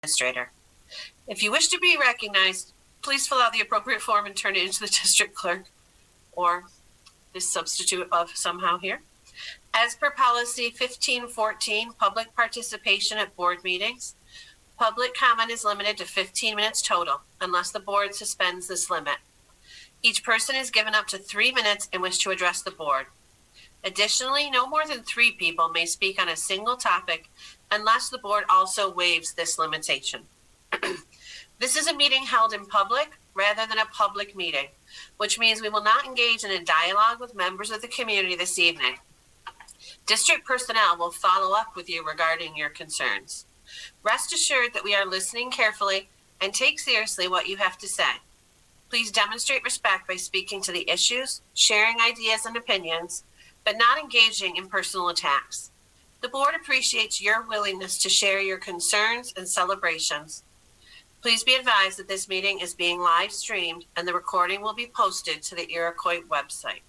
administrator. If you wish to be recognized, please fill out the appropriate form and turn it into the district clerk or this substitute of somehow here. As per policy 1514, public participation at board meetings, public comment is limited to 15 minutes total unless the board suspends this limit. Each person is given up to 3 minutes in which to address the board. Additionally, no more than 3 people may speak on a single topic unless the board also waives this limitation. This is a meeting held in public rather than a public meeting, which means we will not engage in a dialogue with members of the community this evening. District personnel will follow up with you regarding your concerns. Rest assured that we are listening carefully and take seriously what you have to say. Please demonstrate respect by speaking to the issues, sharing ideas and opinions, but not engaging in personal attacks. The board appreciates your willingness to share your concerns and celebrations. Please be advised that this meeting is being live streamed and the recording will be posted to the Iroquois website.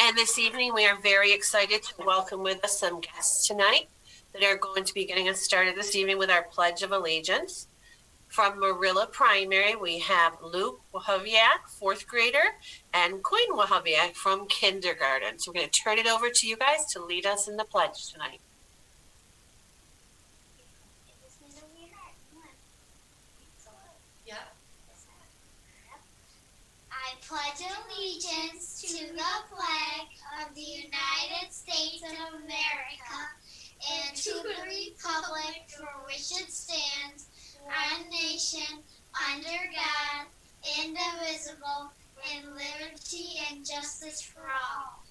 And this evening, we are very excited to welcome with us some guests tonight that are going to be getting us started this evening with our Pledge of Allegiance. From Marilla Primary, we have Luke Wahoviak, 4th grader, and Quinn Wahoviak from kindergarten. So we're going to turn it over to you guys to lead us in the pledge tonight. I pledge allegiance to the flag of the United States of America and to the republic for which it stands, one nation, under God, indivisible, in liberty and justice for all.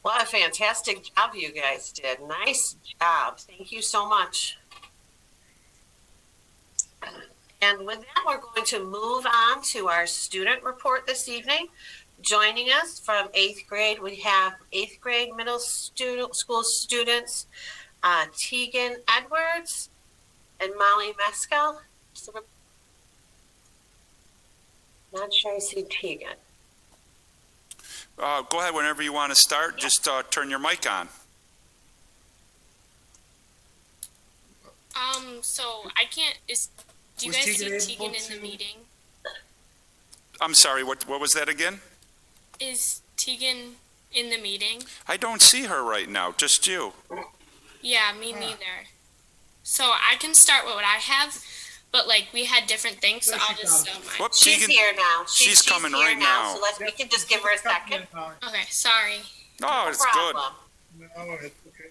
What a fantastic job you guys did. Nice job. Thank you so much. And with that, we're going to move on to our student report this evening. Joining us from 8th grade, we have 8th grade middle school students, Tegan Edwards and Molly Mescal. Not sure I see Tegan. Go ahead whenever you want to start. Just turn your mic on. So I can't. Do you guys see Tegan in the meeting? I'm sorry. What was that again? Is Tegan in the meeting? I don't see her right now. Just you. Yeah, me neither. So I can start with what I have, but like we had different things, so I'll just start mine. Whoop, She's Tegan, here now. She's coming here right now. So we can just give her a second. Okay, sorry. Oh, it's No good. problem. No, it's okay.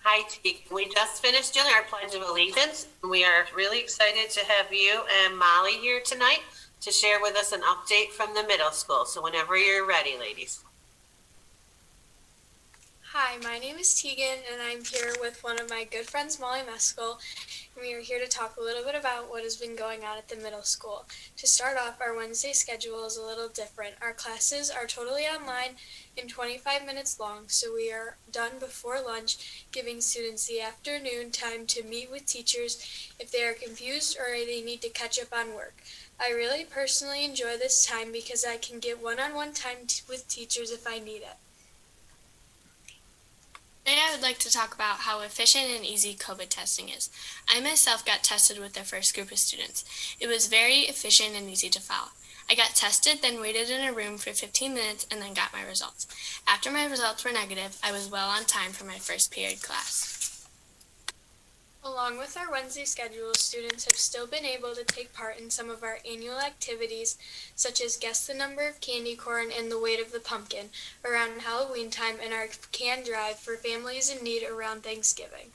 Hi, Tegan. We just finished doing our Pledge of Allegiance. We are really excited to have you and Molly here tonight to share with us an update from the middle school. So whenever you're ready, ladies. Hi, my name is Tegan, and I'm here with one of my good friends, Molly Mescal, and we are here to talk a little bit about what has been going on at the middle school. To start off, our Wednesday schedule is a little different. Our classes are totally online and 25 minutes long, so we are done before lunch, giving students the afternoon time to meet with teachers if they are confused or they need to catch up on work. I really personally enjoy this time because I can get one-on-one time with teachers if I need it. Today I would like to talk about how efficient and easy COVID testing is. I myself got tested with the first group of students. It was very efficient and easy to follow. I got tested, then waited in a room for 15 minutes, and then got my results. After my results were negative, I was well on time for my first period class. Along with our Wednesday schedule, students have still been able to take part in some of our annual activities, such as guess the number of candy corn and the weight of the pumpkin, around Halloween time, and our can drive for families in need around Thanksgiving.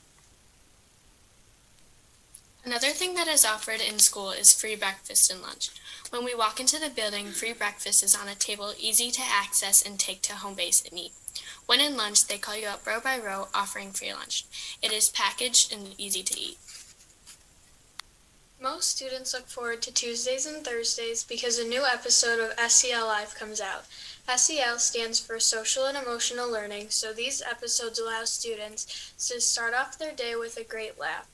Another thing that is offered in school is free breakfast and lunch. When we walk into the building, free breakfast is on a table easy to access and take to home base and eat. When in lunch, they call you up row by row offering free lunch. It is packaged and easy to eat. Most students look forward to Tuesdays and Thursdays because a new episode of SEL Live comes out. SEL stands for Social and Emotional Learning, so these episodes allow students to start off their day with a great laugh.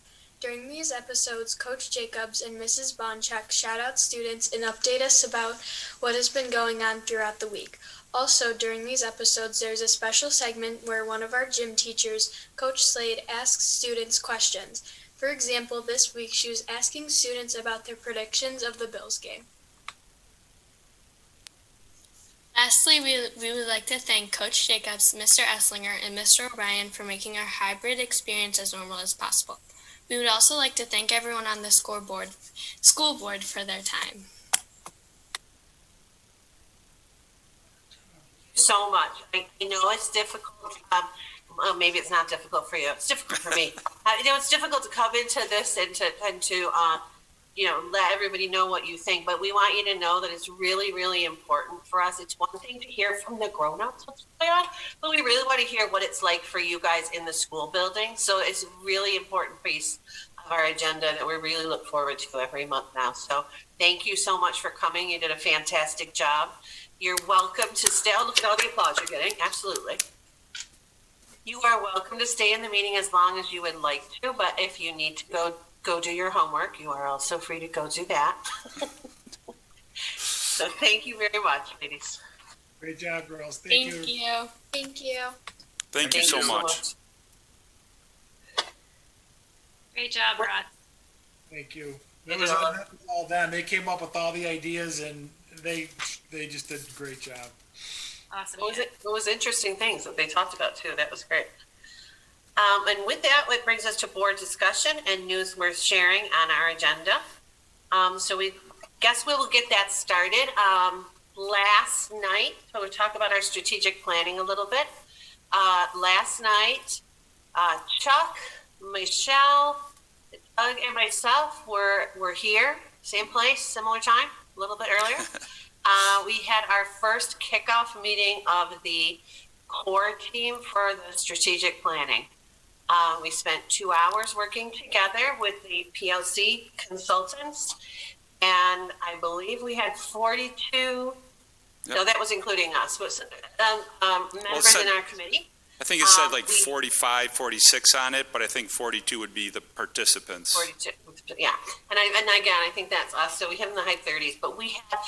During these episodes, Coach Jacobs and Mrs. Bonchak shout out students and update us about what has been going on throughout the week. Also, during these episodes, there's a special segment where one of our gym teachers, Coach Slade, asks students questions. For example, this week she was asking students about their predictions of the Bills game. Lastly, we would like to thank Coach Jacobs, Mr. Esslinger, and Mr. O'Brien for making our hybrid experience as normal as possible. We would also like to thank everyone on the school board for their time. So much. I know it's difficult. Well, maybe it's not difficult for you. It's difficult for me. It's difficult to come into this and to let everybody know what you think. But we want you to know that it's really, really important for us. It's one thing to hear from the grown-ups what's going on, but we really want to hear what it's like for you guys in the school building. So it's a really important piece of our agenda that we really look forward to every month now. So thank you so much for coming. You did a fantastic job. You're welcome to stay. Look at all the applause you're getting. Absolutely. You are welcome to stay in the meeting as long as you would like to, but if you need to go do your homework, you are also free to go do that. So thank you very much, ladies. Great job, girls. Thank you. Thank you. Thank you so much. Great job, Rod. Thank you. That was all them. They came up with all the ideas, and they just did a great job. Awesome. It was interesting things that they talked about too. That was great. And with that, it brings us to board discussion and news worth sharing on our agenda. So we guess we will get that started. Last night, so we'll talk about our strategic planning a little bit. Last night, Chuck, Michelle, Doug, and myself were here, same place, similar time, a little bit earlier. We had our first kickoff meeting of the core team for the strategic planning. We spent 2 hours working together with the PLC consultants, and I believe we had 42. Yep. No, that was including us. Was members in our committee. I think it said like we- 45, 46 on it, but I think 42 would be the participants. 42, yeah. And again, I think that's us. So we have in the high 30s, but we had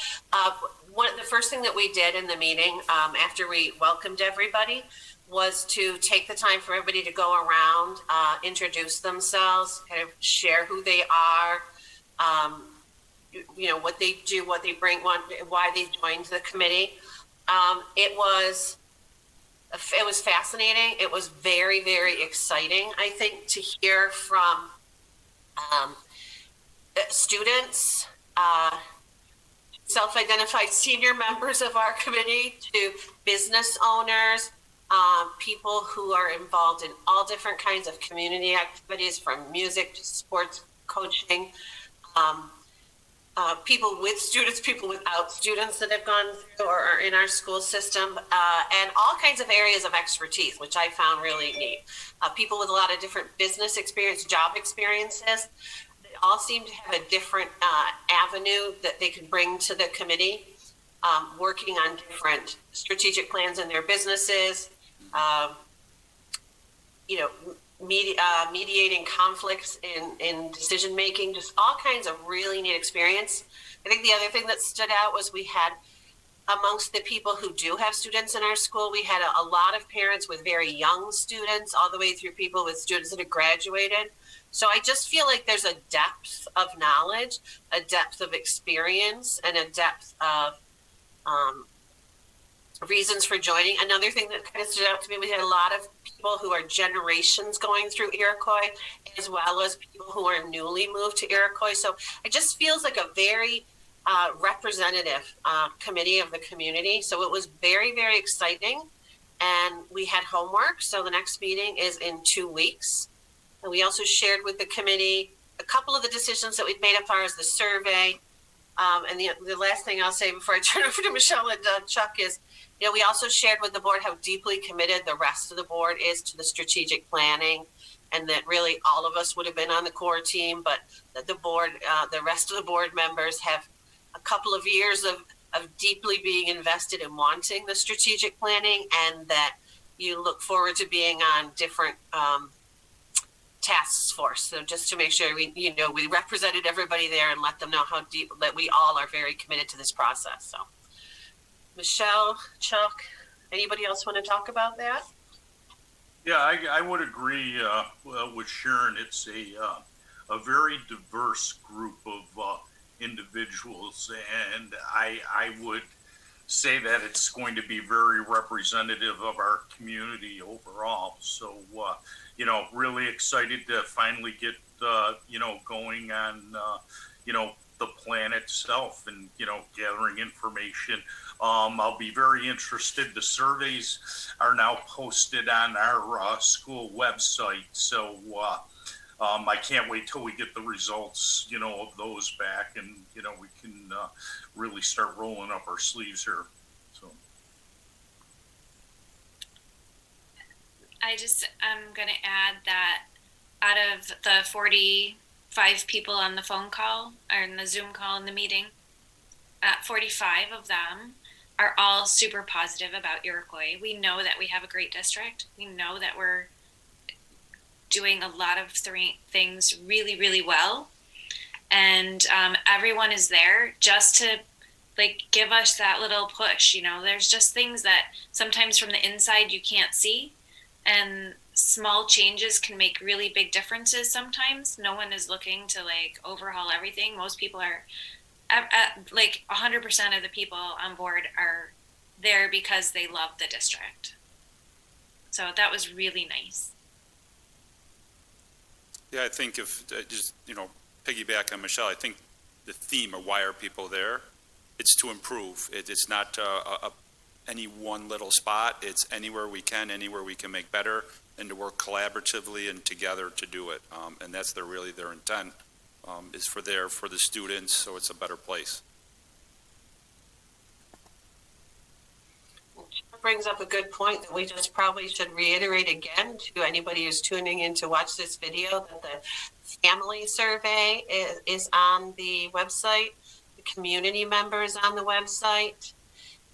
the first thing that we did in the meeting after we welcomed everybody was to take the time for everybody to go around, introduce themselves, kind of share who they are, what they do, what they bring, why they joined the committee. It was fascinating. It was very, very exciting, I think, to hear from students, self-identified senior members of our committee, to business owners, people who are involved in all different kinds of community activities, from music to sports coaching, people with students, people without students that have gone through or are in our school system, and all kinds of areas of expertise, which I found really neat. People with a lot of different business experience, job experiences. They all seem to have a different avenue that they could bring to the committee, working on different strategic plans in their businesses, mediating conflicts in decision making, just all kinds of really neat experience. I think the other thing that stood out was we had, amongst the people who do have students in our school, we had a lot of parents with very young students, all the way through people with students that have graduated. So I just feel like there's a depth of knowledge, a depth of experience, and a depth of reasons for joining. Another thing that kind of stood out to me, we had a lot of people who are generations going through Iroquois, as well as people who are newly moved to Iroquois. So it just feels like a very representative committee of the community. So it was very, very exciting. And we had homework. So the next meeting is in 2 weeks. And we also shared with the committee a couple of the decisions that we'd made as far as the survey. And the last thing I'll say before I turn over to Michelle and Chuck is, we also shared with the board how deeply committed the rest of the board is to the strategic planning, and that really all of us would have been on the core team, but that the board, the rest of the board members have a couple of years of deeply being invested in wanting the strategic planning, and that you look forward to being on different task force. So just to make sure we represented everybody there and let them know how deep that we all are very committed to this process. So, Michelle, Chuck, anybody else want to talk about that? Yeah, I would agree with Sharon. It's a very diverse group of individuals, and I would say that it's going to be very representative of our community overall. So, really excited to finally get, going on, the plan itself and, gathering information. I'll be very interested. The surveys are now posted on our school website. So, I can't wait till we get the results, of those back, and we can really start rolling up our sleeves here. So I'm going to add that out of the 45 people on the phone call or in the Zoom call in the meeting, 45 of them are all super positive about Iroquois. We know that we have a great district. We know that we're doing a lot of things really, really well. And everyone is there just to give us that little push. There's just things that sometimes from the inside you can't see, and small changes can make really big differences sometimes. No one is looking to overhaul everything. Most people are 100% of the people on board are there because they love the district. So that was really nice. Yeah, I think if just, piggyback on Michelle, I think the theme of why are people there, it's to improve. It's not any one little spot. It's anywhere we can make better, and to work collaboratively and together to do it. And that's really their intent, is for the students, so it's a better place. Brings up a good point that we just probably should reiterate again to anybody who's tuning in to watch this video, that the family survey is on the website, the community members on the website,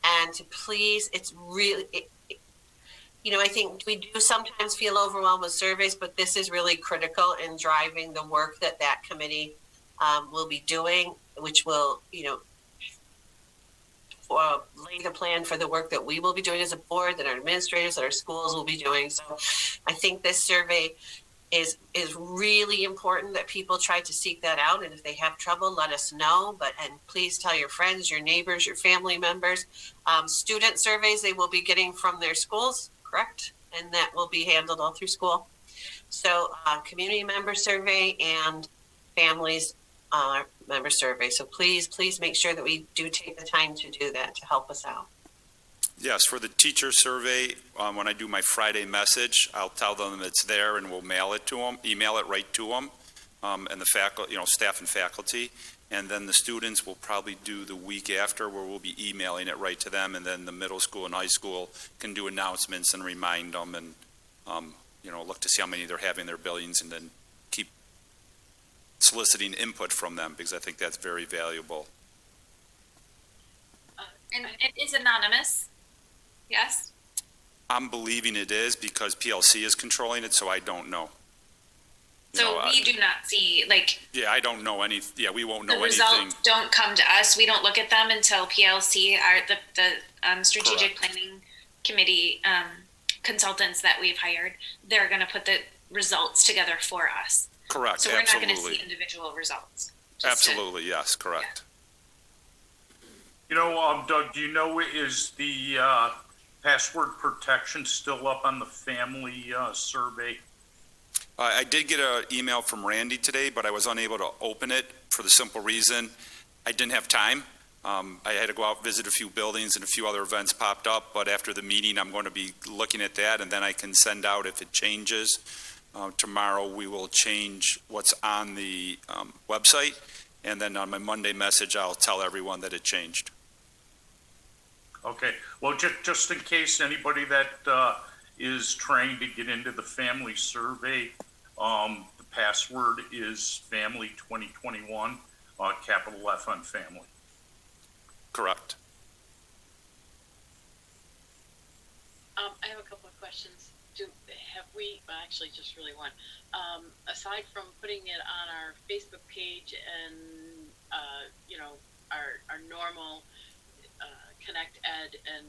and to please, it's really, I think we do sometimes feel overwhelmed with surveys, but this is really critical in driving the work that committee will be doing, which will, lay the plan for the work that we will be doing as a board, that our administrators, that our schools will be doing. So I think this survey is really important that people try to seek that out. And if they have trouble, let us know. And please tell your friends, your neighbors, your family members. Student surveys they will be getting from their schools, correct? And that will be handled all through school. So community member survey and families member survey. So please make sure that we do take the time to do that to help us out. Yes, for the teacher survey, when I do my Friday message, I'll tell them it's there, and we'll mail it to them, email it right to them, and the faculty, staff and faculty. And then the students will probably do the week after, where we'll be emailing it right to them, and then the middle school and high school can do announcements and remind them, and look to see how many they're having their buildings, and then keep soliciting input from them, because I think that's very valuable. And it is anonymous. Yes? I'm believing it is, because PLC is controlling it, so I don't know. So we do not see, Yeah, I don't know any. Yeah, we won't know the anything. results don't come to us. We don't look at them until PLC, the strategic planning committee consultants that we've hired. They're going to put the results together for us. Correct. So we're absolutely. not going to see individual results. Absolutely, yes, correct. Doug, do you know, is the password protection still up on the family survey? I did get an email from Randy today, but I was unable to open it for the simple reason I didn't have time. I had to go out, visit a few buildings, and a few other events popped up, but after the meeting, I'm going to be looking at that, and then I can send out if it changes. Tomorrow, we will change what's on the website, and then on my Monday message, I'll tell everyone that it changed. Okay. Well, just in case anybody that is trying to get into the family survey, the password is family 2021, capital F on family. Correct. I have a couple of questions. have we, well, actually just really one, aside from putting it on our Facebook page and, you know, our normal Connect Ed and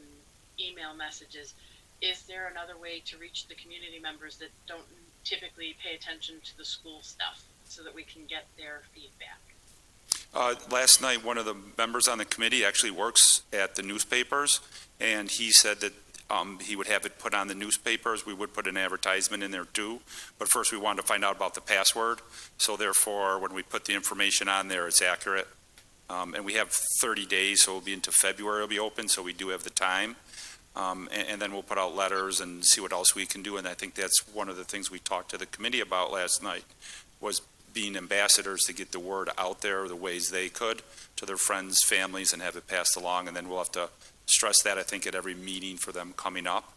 email messages, is there another way to reach the community members that don't typically pay attention to the school stuff so that we can get their feedback? Last night, one of the members on the committee actually works at the newspapers, and he said that he would have it put on the newspapers. We would put an advertisement in there too, but first we wanted to find out about the password. So therefore, when we put the information on there, it's accurate. And we have 30 days, so it'll be into February it'll be open, so we do have the time. And then we'll put out letters and see what else we can do. And I think that's one of the things we talked to the committee about last night, was being ambassadors to get the word out there the ways they could to their friends, families, and have it passed along. And then we'll have to stress that, I think, at every meeting for them coming up.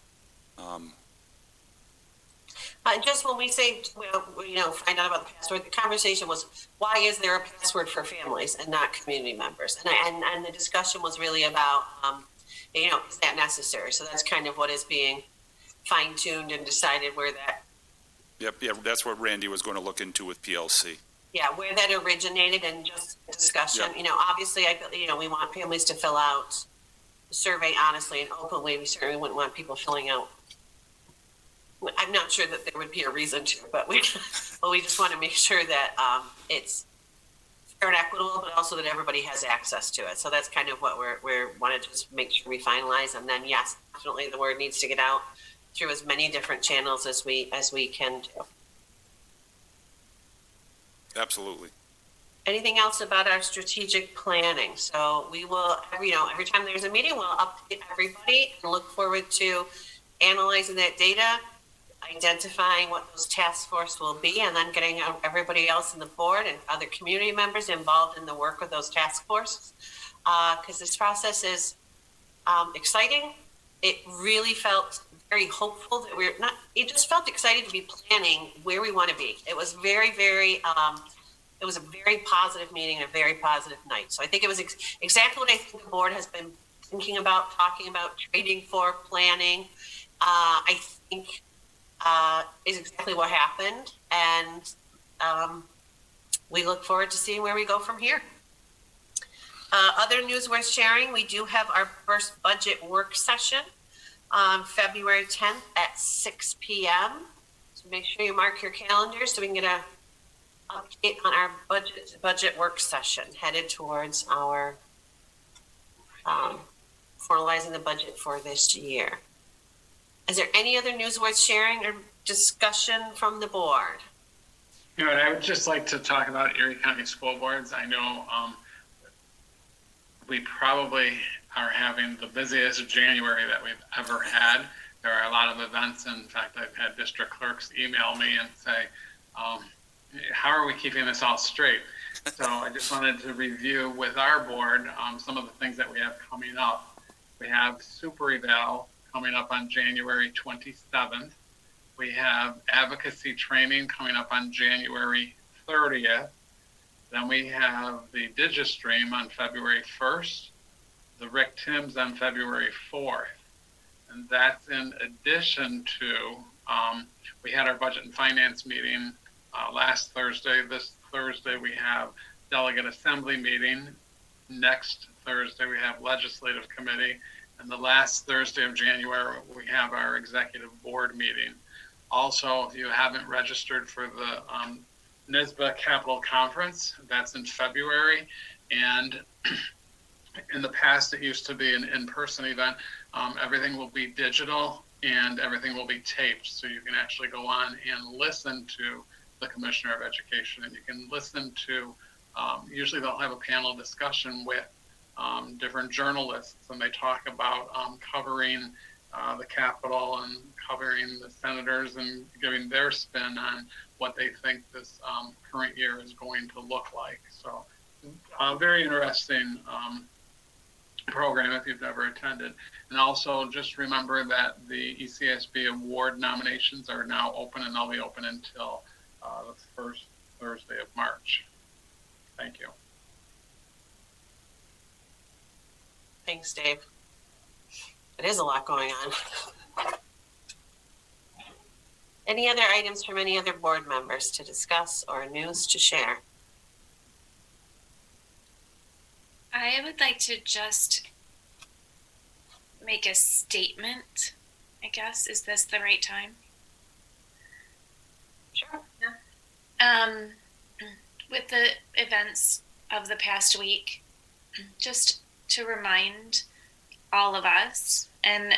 Just when we say, well, you know, find out about the password, the conversation was, why is there a password for families and not community members? And the discussion was really about, you know, is that necessary? So that's kind of what is being fine-tuned and decided where that. Yep, yeah, that's what Randy was going to look into with PLC. Yeah, where that originated and just discussion. Yep. You know, obviously, we want families to fill out the survey honestly and openly. We certainly wouldn't want people filling out. I'm not sure that there would be a reason to, but we just want to make sure that it's fair and equitable, but also that everybody has access to it. So that's kind of what we're wanted to just make sure we finalize. And then, yes, definitely the word needs to get out through as many different channels as we can do. Absolutely. Anything else about our strategic planning? So we will, every time there's a meeting, we'll update everybody and look forward to analyzing that data, identifying what those task force will be, and then getting everybody else in the board and other community members involved in the work with those task forces. Because this process is exciting. It really felt very hopeful that it just felt exciting to be planning where we want to be. It was very, very, it was a very positive meeting and a very positive night. So I think it was exactly what I think the board has been thinking about, talking about, trading for, planning. I think is exactly what happened. And we look forward to seeing where we go from here. Other news worth sharing, we do have our first budget work session on February 10th at 6 p.m. So make sure you mark your calendars so we can get a update on our budget work session headed towards our formalizing the budget for this year. Is there any other news worth sharing or discussion from the board? You know, and I would just like to talk about Erie County School Boards. I know we probably are having the busiest January that we've ever had. There are a lot of events. In fact, I've had district clerks email me and say, how are we keeping this all straight? So I just wanted to review with our board some of the things that we have coming up. We have Super Eval coming up on January 27th. We have advocacy training coming up on January 30th. Then we have the Digistream on February 1st, the Rick Timms on February 4th. And that's in addition to, we had our budget and finance meeting last Thursday. This Thursday we have delegate assembly meeting. Next Thursday we have legislative committee. And the last Thursday of January we have our executive board meeting. Also, if you haven't registered for the NYSBA Capital Conference, that's in February. And in the past, it used to be an in-person event. Everything will be digital and everything will be taped. So you can actually go on and listen to the Commissioner of Education, and you can listen to, usually they'll have a panel discussion with different journalists, and they talk about covering the Capitol and covering the senators and giving their spin on what they think this current year is going to look like. So very interesting program if you've never attended. And also just remember that the ECSB award nominations are now open, and they'll be open until the first Thursday of March. Thank you. Thanks, Dave. It is a lot going on. Any other items from any other board members to discuss or news to share? I would like to just make a statement, I guess. Is this the right time? Sure. With the events of the past week, just to remind all of us, and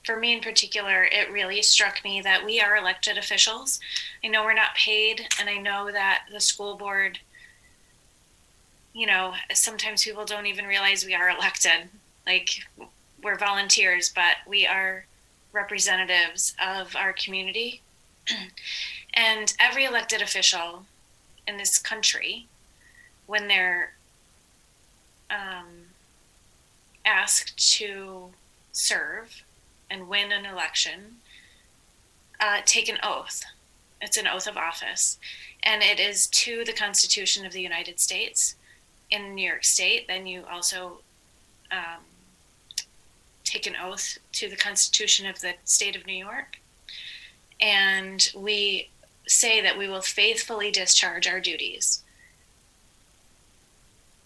for me in particular, it really struck me that we are elected officials. I know we're not paid, and I know that the school board, you know, sometimes people don't even realize we are elected. Like, we're volunteers, but we are representatives of our community. And every elected official in this country, when they're asked to serve and win an election, take an oath. It's an oath of office. And it is to the Constitution of the United States. In New York State, then you also take an oath to the Constitution of the state of New York. And we say that we will faithfully discharge our duties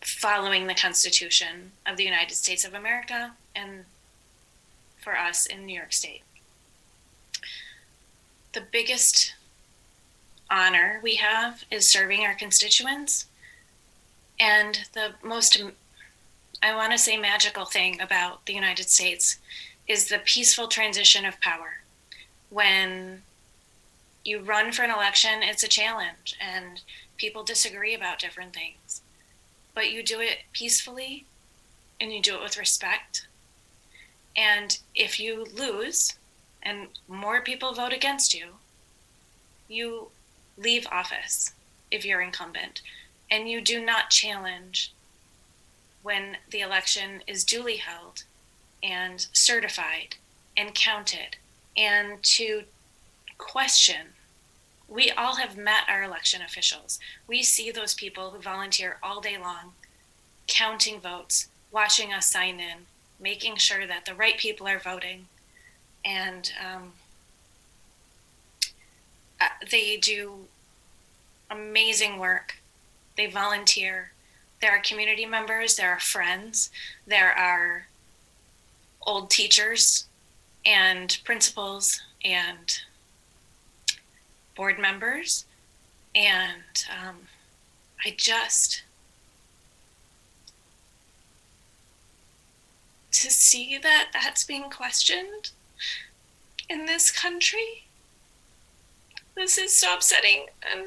following the Constitution of the United States of America and for us in New York State. The biggest honor we have is serving our constituents. And the most, I want to say, magical thing about the United States is the peaceful transition of power. When you run for an election, it's a challenge and people disagree about different things. But you do it peacefully and you do it with respect. And if you lose and more people vote against you, you leave office if you're incumbent. And you do not challenge when the election is duly held and certified and counted, and to question. We all have met our election officials. We see those people who volunteer all day long, counting votes, watching us sign in, making sure that the right people are voting. And they do amazing work. They volunteer. There are community members, there are friends, there are old teachers and principals and board members. And I just, to see that that's being questioned in this country, this is so upsetting. And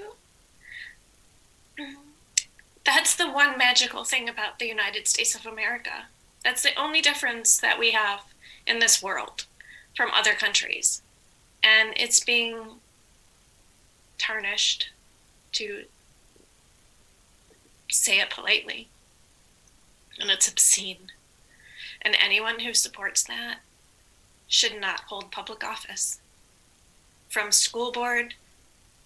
that's the one magical thing about the United States of America. That's the only difference that we have in this world from other countries. And it's being tarnished, to say it politely. And it's obscene. And anyone who supports that should not hold public office, from school board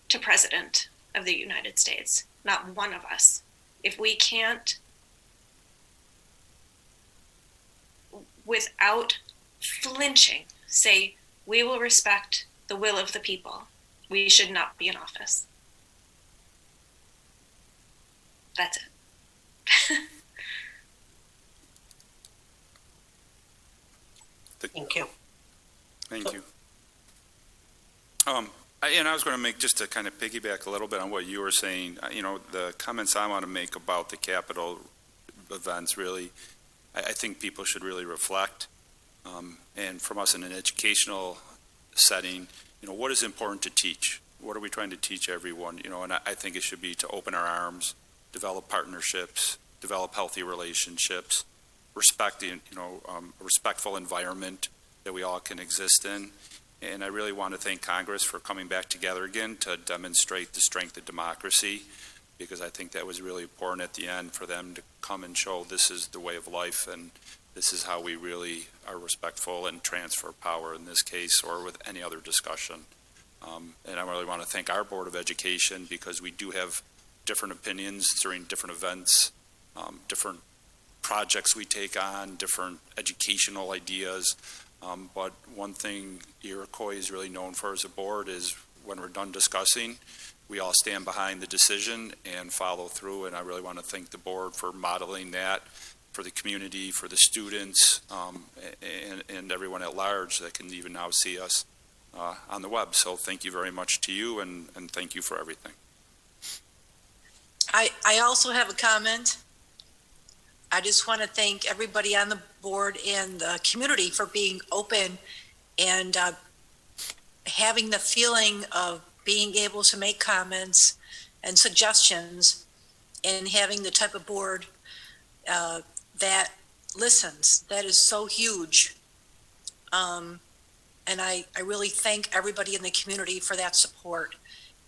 to president of the United States. Not one of us. If we can't, without flinching, say, we will respect the will of the people, we should not be in office. That's it. Thank you. Thank you. I was going to make, just to kind of piggyback a little bit on what you were saying, the comments I want to make about the Capitol events, really, I think people should really reflect. And from us in an educational setting, what is important to teach? What are we trying to teach everyone? And I think it should be to open our arms, develop partnerships, develop healthy relationships, respect the, a respectful environment that we all can exist in. And I really want to thank Congress for coming back together again to demonstrate the strength of democracy, because I think that was really important at the end for them to come and show this is the way of life and this is how we really are respectful and transfer power in this case or with any other discussion. And I really want to thank our Board of Education, because we do have different opinions during different events, different projects we take on, different educational ideas. But one thing Iroquois is really known for as a board is when we're done discussing, we all stand behind the decision and follow through. And I really want to thank the board for modeling that for the community, for the students, and everyone at large that can even now see us on the web. So thank you very much to you, and thank you for everything. I also have a comment. I just want to thank everybody on the board and the community for being open and having the feeling of being able to make comments and suggestions, and having the type of board that listens. That is so huge. And I really thank everybody in the community for that support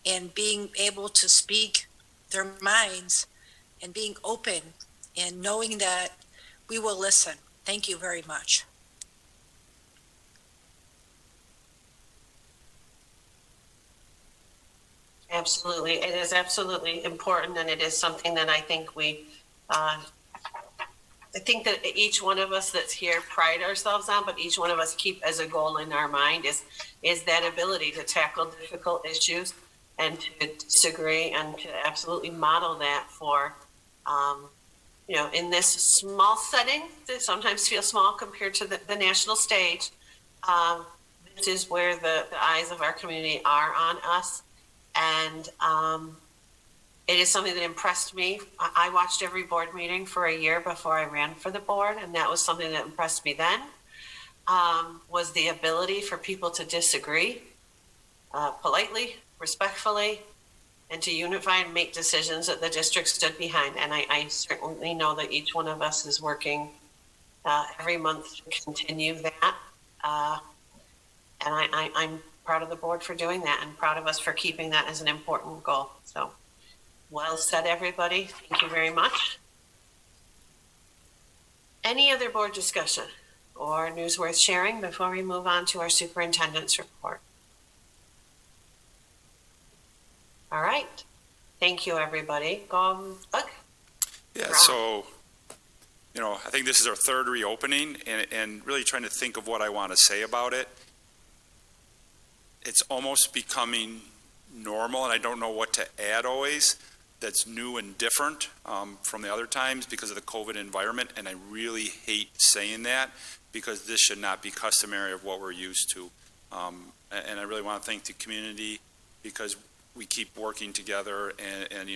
and being able to speak their minds and being open and knowing that we will listen. Thank you very much. Absolutely. It is absolutely important, and it is something that I think I think that each one of us that's here pride ourselves on, but each one of us keep as a goal in our mind is that ability to tackle difficult issues and to disagree and to absolutely model that for, in this small setting that sometimes feels small compared to the national stage. This is where the eyes of our community are on us. And it is something that impressed me. I watched every board meeting for a year before I ran for the board, and that was something that impressed me then, was the ability for people to disagree politely, respectfully, and to unify and make decisions that the district stood behind. And I certainly know that each one of us is working every month to continue that. And I'm proud of the board for doing that, and proud of us for keeping that as an important goal. So well said, everybody. Thank you very much. Any other board discussion or news worth sharing before we move on to our superintendent's report? All right. Thank you, everybody. Doug? Yeah, Ron. so, I think this is our third reopening, and really trying to think of what I want to say about it. It's almost becoming normal, and I don't know what to add always that's new and different from the other times because of the COVID environment, and I really hate saying that because this should not be customary of what we're used to. And I really want to thank the community because we keep working together, and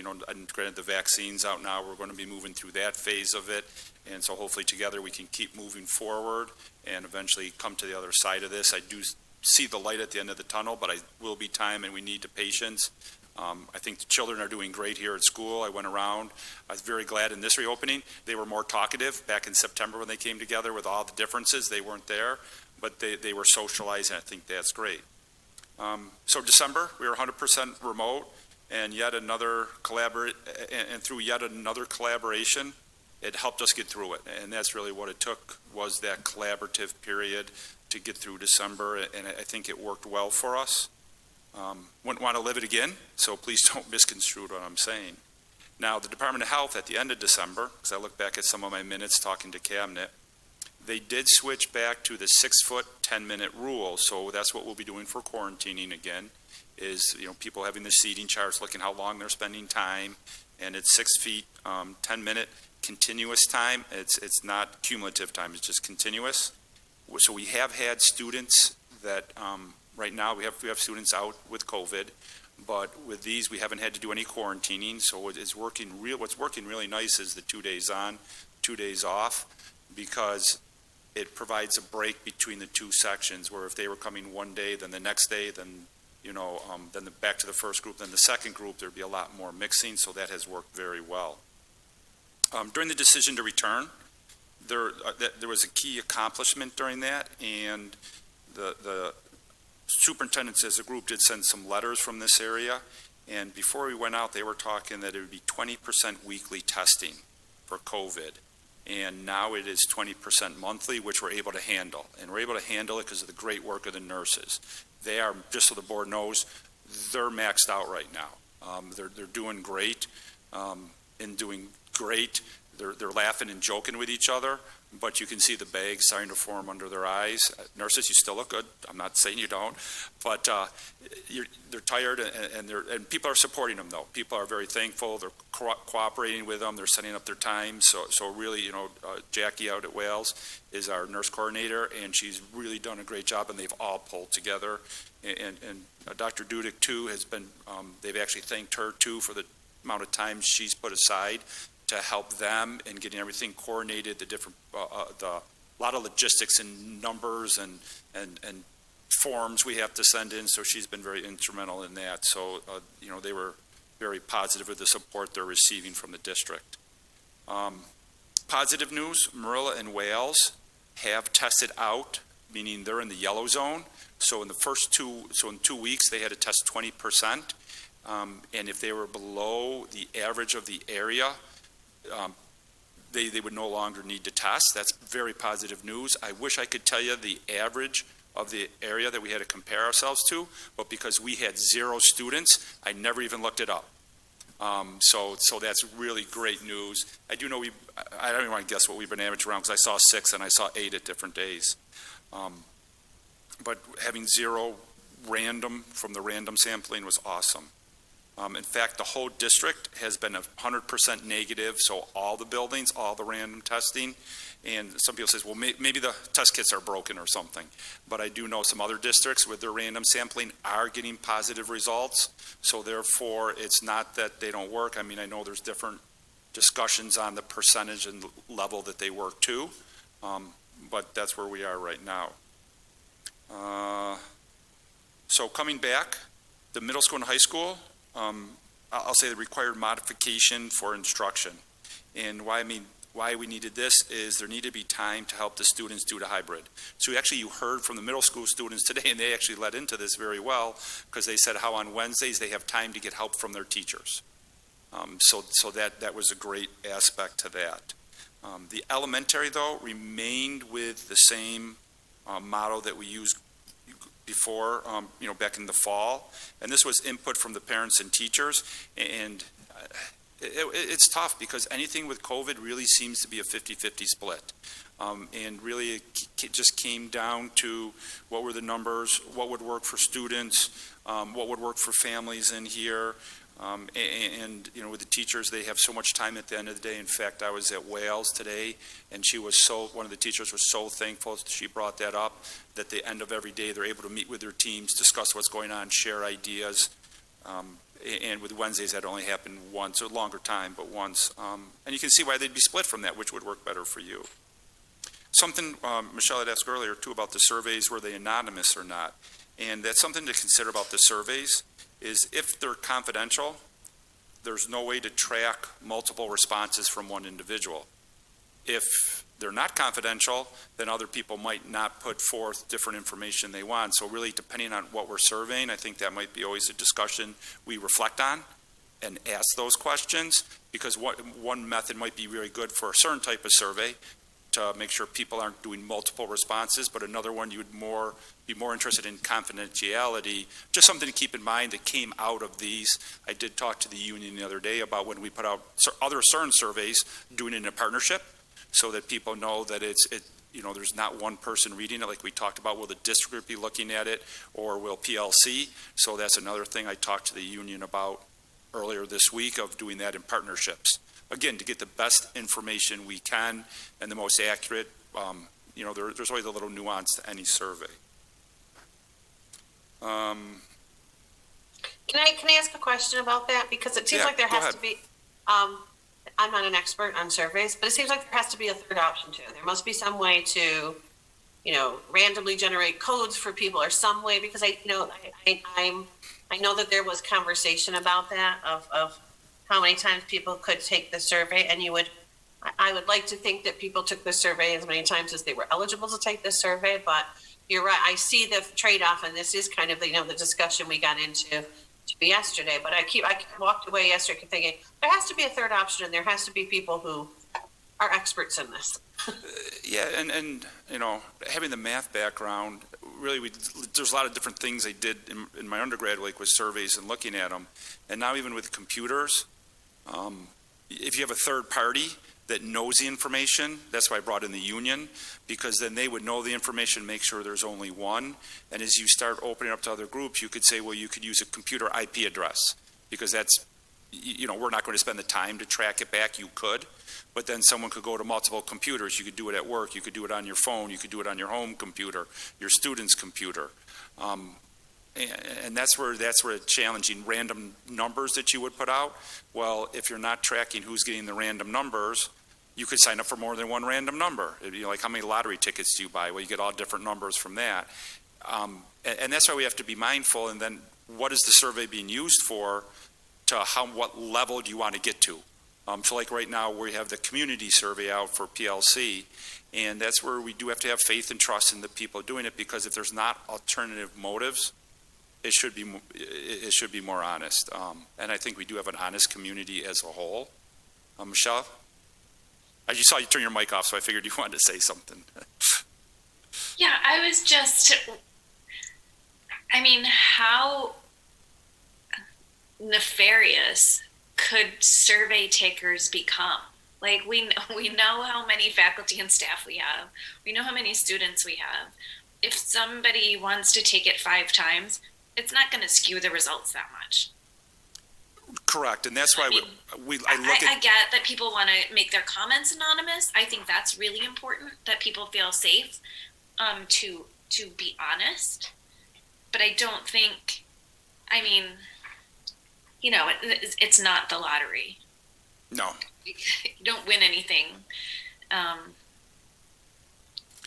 granted the vaccine's out now, we're going to be moving through that phase of it, and so hopefully together we can keep moving forward and eventually come to the other side of this. I do see the light at the end of the tunnel, but I will be time, and we need the patience. I think the children are doing great here at school. I went around. I was very glad in this reopening. They were more talkative. Back in September when they came together with all the differences, they weren't there, but they were socializing. I think that's great. So December, we were 100% remote, and through yet another collaboration, it helped us get through it. And that's really what it took, was that collaborative period to get through December, and I think it worked well for us. Wouldn't want to live it again, so please don't misconstrue what I'm saying. Now, the Department of Health at the end of December, because I look back at some of my minutes talking to Cabinet, they did switch back to the 6-foot, 10-minute rule. So that's what we'll be doing for quarantining again, is people having the seating charts, looking how long they're spending time, and it's 6 feet, 10-minute continuous time. It's not cumulative time; it's just continuous. So we have had students that right now we have students out with COVID, but with these we haven't had to do any quarantining. So it's working what's working really nice is the 2 days on, 2 days off, because it provides a break between the two sections, where if they were coming one day, then the next day, then back to the first group, then the second group, there'd be a lot more mixing. So that has worked very well. During the decision to return, there was a key accomplishment during that, and the superintendents as a group did send some letters from this area, and before we went out, they were talking that it would be 20% weekly testing for COVID, and now it is 20% monthly, which we're able to handle, and we're able to handle it because of the great work of the nurses. They are, just so the board knows, they're maxed out right now. They're doing great, They're laughing and joking with each other, but you can see the bags starting to form under their eyes. Nurses, you still look good. I'm not saying you don't, but they're tired, and people are supporting them, though. People are very thankful. They're cooperating with them. They're setting up their time. So really, Jackie out at Wales is our nurse coordinator, and she's really done a great job, and they've all pulled together. And Dr. Dudick, too, has been, they've actually thanked her, too, for the amount of time she's put aside to help them in getting everything coordinated, the different, a lot of logistics and numbers and forms we have to send in. So she's been very instrumental in that. So, they were very positive with the support they're receiving from the district. Positive news, Marilla and Wales have tested out, meaning they're in the yellow zone. So in in 2 weeks, they had to test 20%. And if they were below the average of the area, they would no longer need to test. That's very positive news. I wish I could tell you the average of the area that we had to compare ourselves to, but because we had 0 students, I never even looked it up. So that's really great news. I do know I don't even want to guess what we've been averaging around, because I saw 6 and I saw 8 at different days. But having 0 random from the random sampling was awesome. In fact, the whole district has been 100% negative, so all the buildings, all the random testing. And some people say, well, maybe the test kits are broken or something. But I do know some other districts with their random sampling are getting positive results. So therefore, it's not that they don't work. I mean, I know there's different discussions on the percentage and level that they work to. But that's where we are right now. So coming back, the middle school and high school, I'll say the required modification for instruction. And why we needed this is there needed to be time to help the students do the hybrid. So actually you heard from the middle school students today, and they actually led into this very well, because they said how on Wednesdays they have time to get help from their teachers. So that was a great aspect to that. The elementary, though, remained with the same model that we used before, back in the fall. And this was input from the parents and teachers. And it's tough, because anything with COVID really seems to be a 50-50 split. And really it just came down to what were the numbers, what would work for students, what would work for families in here. And with the teachers, they have so much time at the end of the day. In fact, I was at Wales today, and one of the teachers was so thankful she brought that up, that at the end of every day they're able to meet with their teams, discuss what's going on, share ideas. And with Wednesdays, that only happened once, a longer time, but once. And you can see why they'd be split from that, which would work better for you. Something Michelle had asked earlier, too, about the surveys, were they anonymous or not? And that's something to consider about the surveys, is if they're confidential, there's no way to track multiple responses from one individual. If they're not confidential, then other people might not put forth different information they want. So really, depending on what we're surveying, I think that might be always a discussion we reflect on and ask those questions, because one method might be very good for a certain type of survey to make sure people aren't doing multiple responses, but another one you would be more interested in confidentiality. Just something to keep in mind that came out of these. I did talk to the union the other day about when we put out other certain surveys, doing it in a partnership, so that people know that there's not one person reading it, like we talked about. Will the district be looking at it, or will PLC? So that's another thing I talked to the union about earlier this week, of doing that in partnerships. Again, to get the best information we can and the most accurate. There's always a little nuance to any survey. Can I ask a question about that? Because it seems like there has to be, I'm not an expert on surveys, but it seems like there has to be a third option too. There must be some way to, randomly generate codes for people, or some way, because I know that there was conversation about that, of how many times people could take the survey, and I would like to think that people took the survey as many times as they were eligible to take the survey, but you're right. I see the trade-off, and this is kind of the discussion we got into yesterday. But I walked away yesterday thinking there has to be a third option, and there has to be people who are experts in this. Yeah, and having the math background, really, there's a lot of different things I did in my undergrad, like with surveys and looking at them, and now even with computers, if you have a third party, that knows the information. That's why I brought in the union, because then they would know the information, make sure there's only one. And as you start opening up to other groups, you could say, well, you could use a computer IP address, because that's, we're not going to spend the time to track it back. You could, but then someone could go to multiple computers. You could do it at work. You could do it on your phone. You could do it on your home computer, your student's computer. And that's where it's challenging. Random numbers that you would put out. Well, if you're not tracking who's getting the random numbers, you could sign up for more than one random number. Like how many lottery tickets do you buy? Well, you get all different numbers from that. And that's why we have to be mindful. And then what is the survey being used for? To what level do you want to get to? So like right now we have the community survey out for PLC, and that's where we do have to have faith and trust in the people doing it, because if there's not alternative motives, it should be more honest. And I think we do have an honest community as a whole. Michelle? I just saw you turn your mic off, so I figured you wanted to say something. Yeah, I was just, how nefarious could survey takers become? Like, we know how many faculty and staff we have. We know how many students we have. If somebody wants to take it 5 times, it's not going to skew the results that much. Correct, and that's why I get that people want to make their comments anonymous. I think that's really important, that people feel safe to be honest. But I don't think, it's not the lottery. No. You don't win anything. I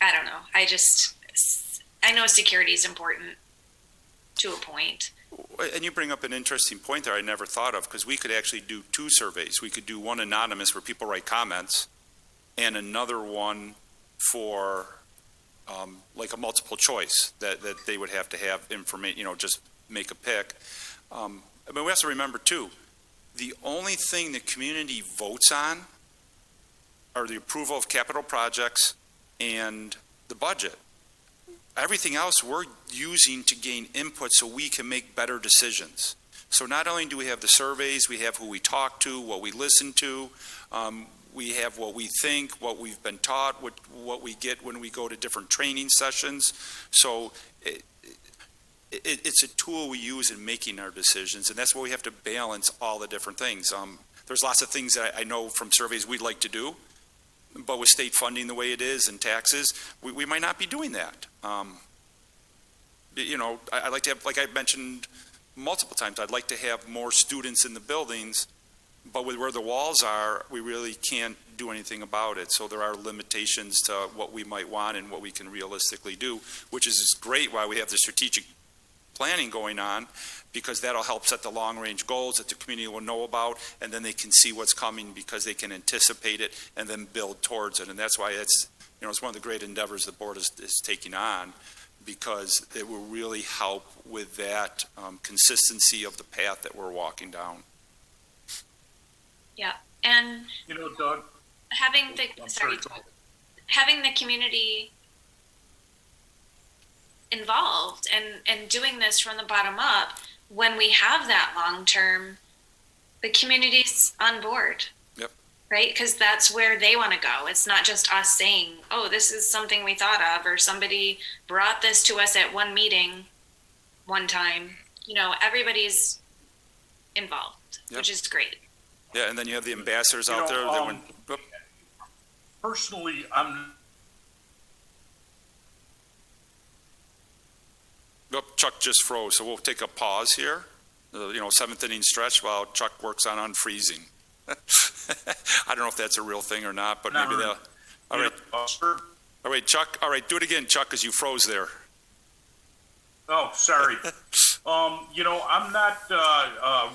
don't know. I know security is important to a point. And you bring up an interesting point there I never thought of, because we could actually do 2 surveys. We could do one anonymous where people write comments, and another one for like a multiple choice that they would have to have information, just make a pick. But we have to remember too, the only thing the community votes on are the approval of capital projects and the budget. Everything else we're using to gain input so we can make better decisions. So not only do we have the surveys, we have who we talk to, what we listen to, we have what we think, what we've been taught, what we get when we go to different training sessions. So it's a tool we use in making our decisions, and that's why we have to balance all the different things. There's lots of things that I know from surveys we'd like to do, but with state funding the way it is and taxes, we might not be doing that. I like to have, like I mentioned multiple times, I'd like to have more students in the buildings, but with where the walls are, we really can't do anything about it. So there are limitations to what we might want and what we can realistically do, which is great why we have the strategic planning going on, because that'll help set the long-range goals that the community will know about, and then they can see what's coming because they can anticipate it and then build towards it. And that's why it's one of the great endeavors the board is taking on, because it will really help with that consistency of the path that we're walking down. Yeah, and Doug, having the community involved and doing this from the bottom up, when we have that long term, the community's on board. Yep. Right? Because that's where they want to go. It's not just us saying, oh, this is something we thought of, or somebody brought this to us at one meeting one time. Everybody's involved, yep. Which is great. Yeah, and then you have the ambassadors out there that went. Personally, Chuck just froze, so we'll take a pause here. 7th inning stretch while Chuck works on unfreezing. I don't know if that's a real thing or not, but maybe they'll. All right. All right, Chuck. All right, do it again, Chuck, because you froze there. Oh, sorry. I'm not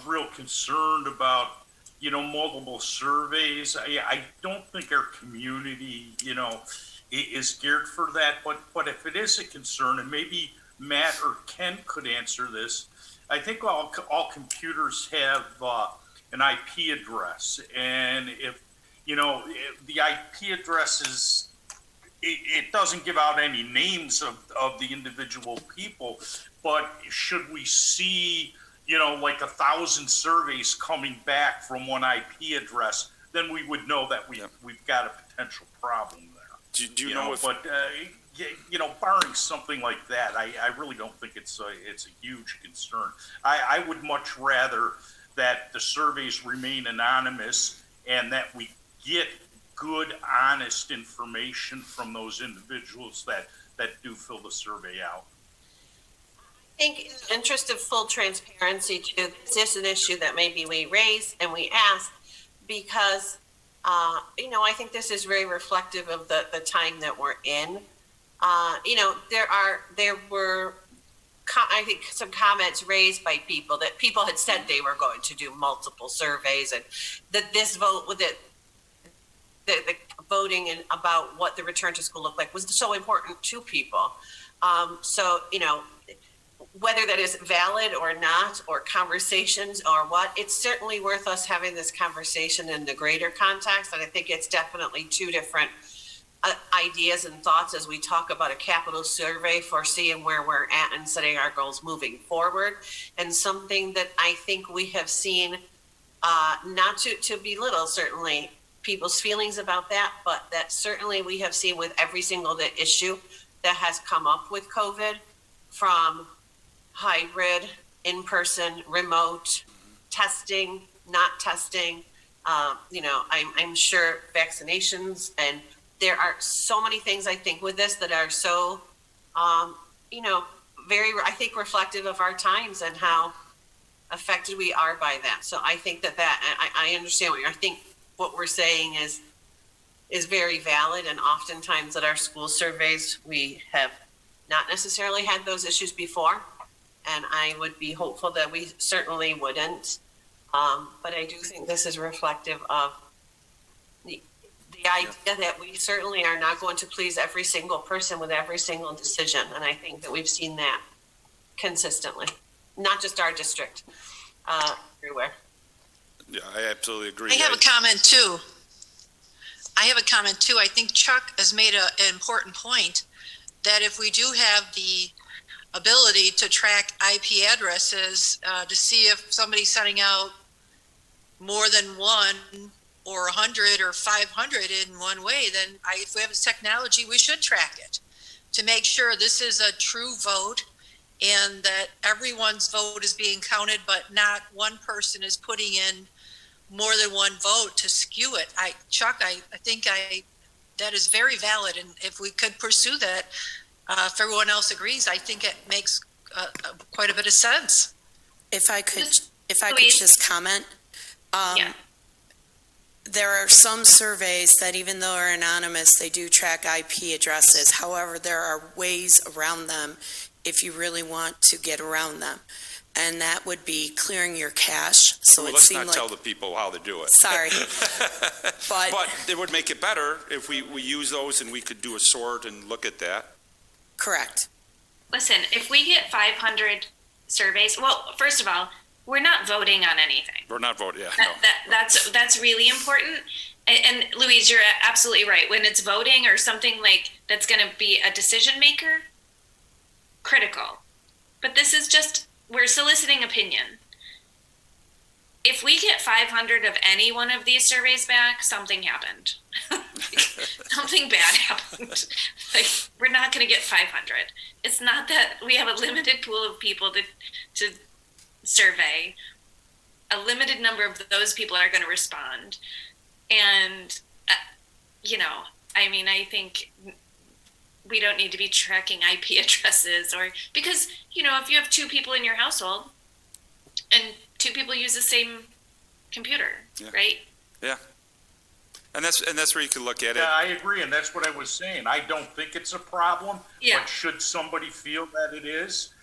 real concerned about, multiple surveys. I don't think our community, is geared for that. But if it is a concern, and maybe Matt or Ken could answer this, I think all computers have an IP address, and if the IP address is, it doesn't give out any names of the individual people, but should we see like 1,000 surveys coming back from one IP address, then we would know that we've got a potential problem there. Do you know if, But barring something like that, I really don't think it's a huge concern. I would much rather that the surveys remain anonymous and that we get good, honest information from those individuals that do fill the survey out. I think in the interest of full transparency too, this is an issue that maybe we raise and we ask because, I think this is very reflective of the time that we're in. There were, I think, some comments raised by people that people had said they were going to do multiple surveys and that this vote with it, the voting and about what the return to school looked like was so important to people. Whether that is valid or not, or conversations or what, it's certainly worth us having this conversation in the greater context. And I think it's definitely two different ideas and thoughts as we talk about a capital survey for seeing where we're at and setting our goals moving forward. And something that I think we have seen, not to belittle certainly people's feelings about that, but that certainly we have seen with every single issue that has come up with COVID, from hybrid, in-person, remote, testing, not testing, I'm sure vaccinations, and there are so many things I think with this that are so, very, I think, reflective of our times and how affected we are by that. So I think that I understand I think what we're saying is very valid, and oftentimes at our school surveys, we have not necessarily had those issues before. And I would be hopeful that we certainly wouldn't. But I do think this is reflective of the idea that we certainly are not going to please every single person with every single decision. And I think that we've seen that consistently, not just our district, everywhere. yeah, I absolutely agree. I have a comment too. I think Chuck has made an important point that if we do have the ability to track IP addresses to see if somebody's sending out more than one or 100 or 500 in one way, then if we have this technology, we should track it to make sure this is a true vote and that everyone's vote is being counted, but not one person is putting in more than one vote to skew it. Chuck, I think that is very valid, and if we could pursue that, if everyone else agrees, I think it makes quite a bit of sense. If I could Louise? just comment, Yeah. there are some surveys that, even though they're anonymous, they do track IP addresses. However, there are ways around them if you really want to get around them, and that would be clearing your cache. So Well, it let's seemed not like tell the people how to do it. sorry, but But it would make it better if we use those and we could do a sort and look at that. correct. Listen, if we get 500 surveys, well, first of all, we're not voting on anything. We're not voting, yeah, no. That's really important. And Louise, you're absolutely right. When it's voting or something like that's going to be a decision maker, critical. But this is just, we're soliciting opinion. If we get 500 of any one of these surveys back, something happened. Something bad happened. We're not going to get 500. It's not that we have a limited pool of people to survey. A limited number of those people are going to respond. And, I think we don't need to be tracking IP addresses because, if you have two people in your household and two people use the same computer, right? Yeah. And that's where you can look at it. Yeah, I agree, and that's what I was saying. I don't think it's a problem, but should somebody feel that it is,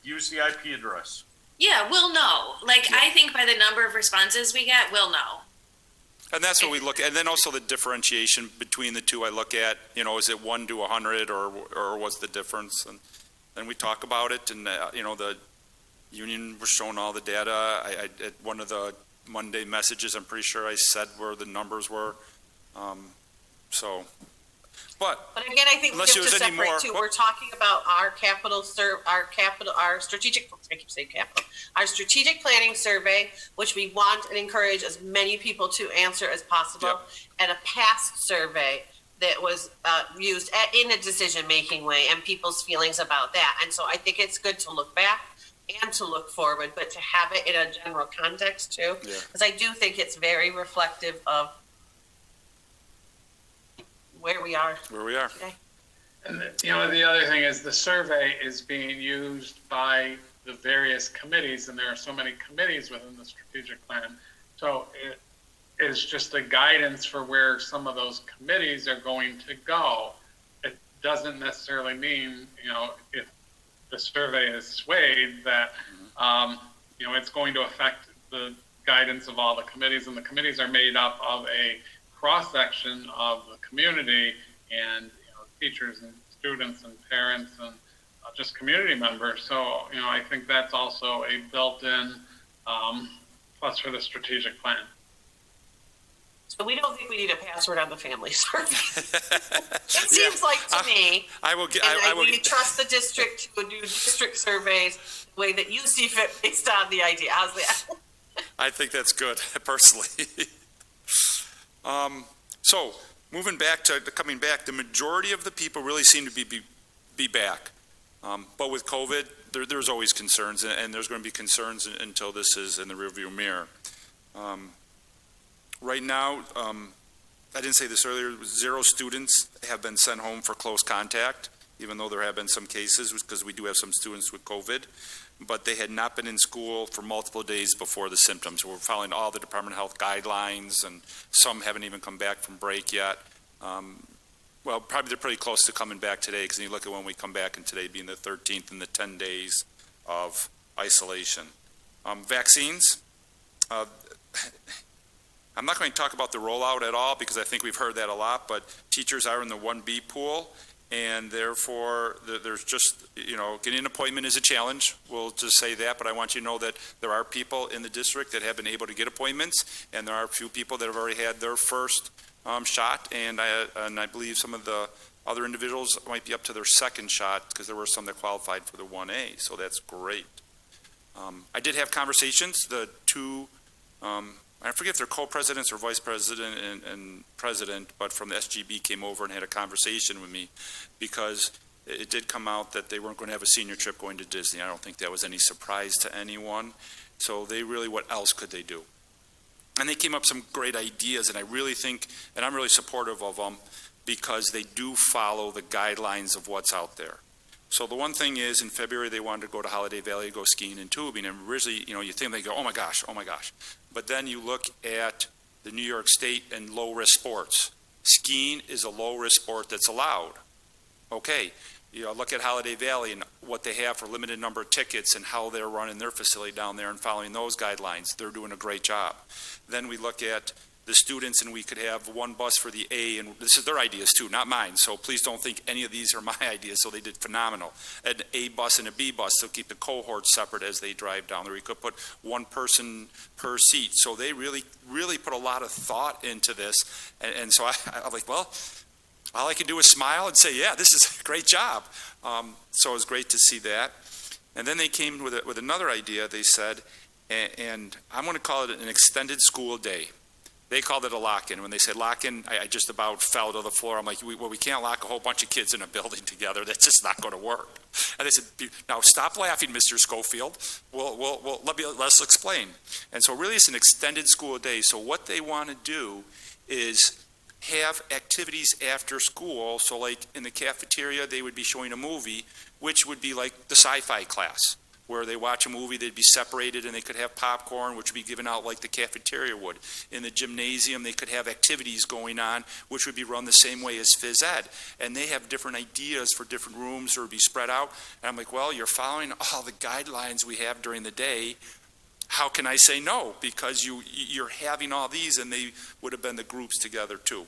use the IP address. Yeah, we'll know. I think by the number of responses we get, we'll know. And that's what we look at. And then also the differentiation between the two I look at, is it 1 to 100 or what's the difference? And then we talk about it, and, the union was showing all the data. At one of the Monday messages, I'm pretty sure I said where the numbers were. So But But again, I think we have Unless to there's any separate more- too. We're talking about our our strategic, I keep saying capital, our strategic planning survey, which we want and encourage as many people to answer as possible, Yep. and a past survey that was used in a decision-making way and people's feelings about that. And so I think it's good to look back and to look forward, but to have it in a general context too. Yeah. Because I do think it's very reflective of where we are where we are. today. And, the other thing is the survey is being used by the various committees, and there are so many committees within the strategic plan. So it is just a guidance for where some of those committees are going to go. It doesn't necessarily mean, if the survey is swayed that, it's going to affect the guidance of all the committees, and the committees are made up of a cross-section of the community and teachers and students and parents and just community members. So, I think that's also a built-in plus for the strategic plan. So we don't think we need a password on the family survey. It seems like to me, I will get. and we trust the district to do district surveys the way that you see fit based on the idea. How's that? I think that's good, personally. So, coming back, the majority of the people really seem to be back. But with COVID, there's always concerns, and there's going to be concerns until this is in the rearview mirror. Right now, I didn't say this earlier, 0 students have been sent home for close contact, even though there have been some cases, because we do have some students with COVID. But they had not been in school for multiple days before the symptoms. We're following all the Department of Health guidelines, and some haven't even come back from break yet. Well, probably they're pretty close to coming back today, because you look at when we come back, and today being the 13th and the 10 days of isolation. Vaccines. I'm not going to talk about the rollout at all, because I think we've heard that a lot, but teachers are in the 1B pool, and therefore there's just, getting an appointment is a challenge. We'll just say that, but I want you to know that there are people in the district that have been able to get appointments, and there are a few people that have already had their first shot, and I believe some of the other individuals might be up to their second shot, because there were some that qualified for the 1A, so that's great. I did have conversations, the two, I forget if they're co-presidents or vice president and president, but from the SGB came over and had a conversation with me, because it did come out that they weren't going to have a senior trip going to Disney. I don't think that was any surprise to anyone. So they really, what else could they do? And they came up with some great ideas, and I really think, and I'm really supportive of them, because they do follow the guidelines of what's out there. So the one thing is, in February, they wanted to go to Holiday Valley, go skiing and tubing, and originally, you think they go, oh my gosh. But then you look at the New York State and low-risk sports. Skiing is a low-risk sport that's allowed. Okay, look at Holiday Valley and what they have for limited number of tickets and how they're running their facility down there and following those guidelines. They're doing a great job. Then we look at the students, and we could have one bus for the A, and this is their ideas too, not mine, so please don't think any of these are my ideas. So they did phenomenal. An A bus and a B bus, so keep the cohorts separate as they drive down there. We could put one person per seat. So they really put a lot of thought into this, and so I'm like, well, all I can do is smile and say, yeah, this is a great job. So it was great to see that. And then they came with another idea. They said, and I'm going to call it an extended school day. They called it a lock-in. When they said lock-in, I just about fell to the floor. I'm like, we can't lock a whole bunch of kids in a building together. That's just not going to work. And they said, now stop laughing, Mr. Schofield. Let's explain. And so really it's an extended school day. So what they want to do is have activities after school. So like in the cafeteria, they would be showing a movie, which would be like the sci-fi class, where they watch a movie, they'd be separated, and they could have popcorn, which would be given out like the cafeteria would. In the gymnasium, they could have activities going on, which would be run the same way as phys ed. And they have different ideas for different rooms, or be spread out. And I'm like, well, you're following all the guidelines we have during the day. How can I say no? Because you're having all these, and they would have been the groups together too.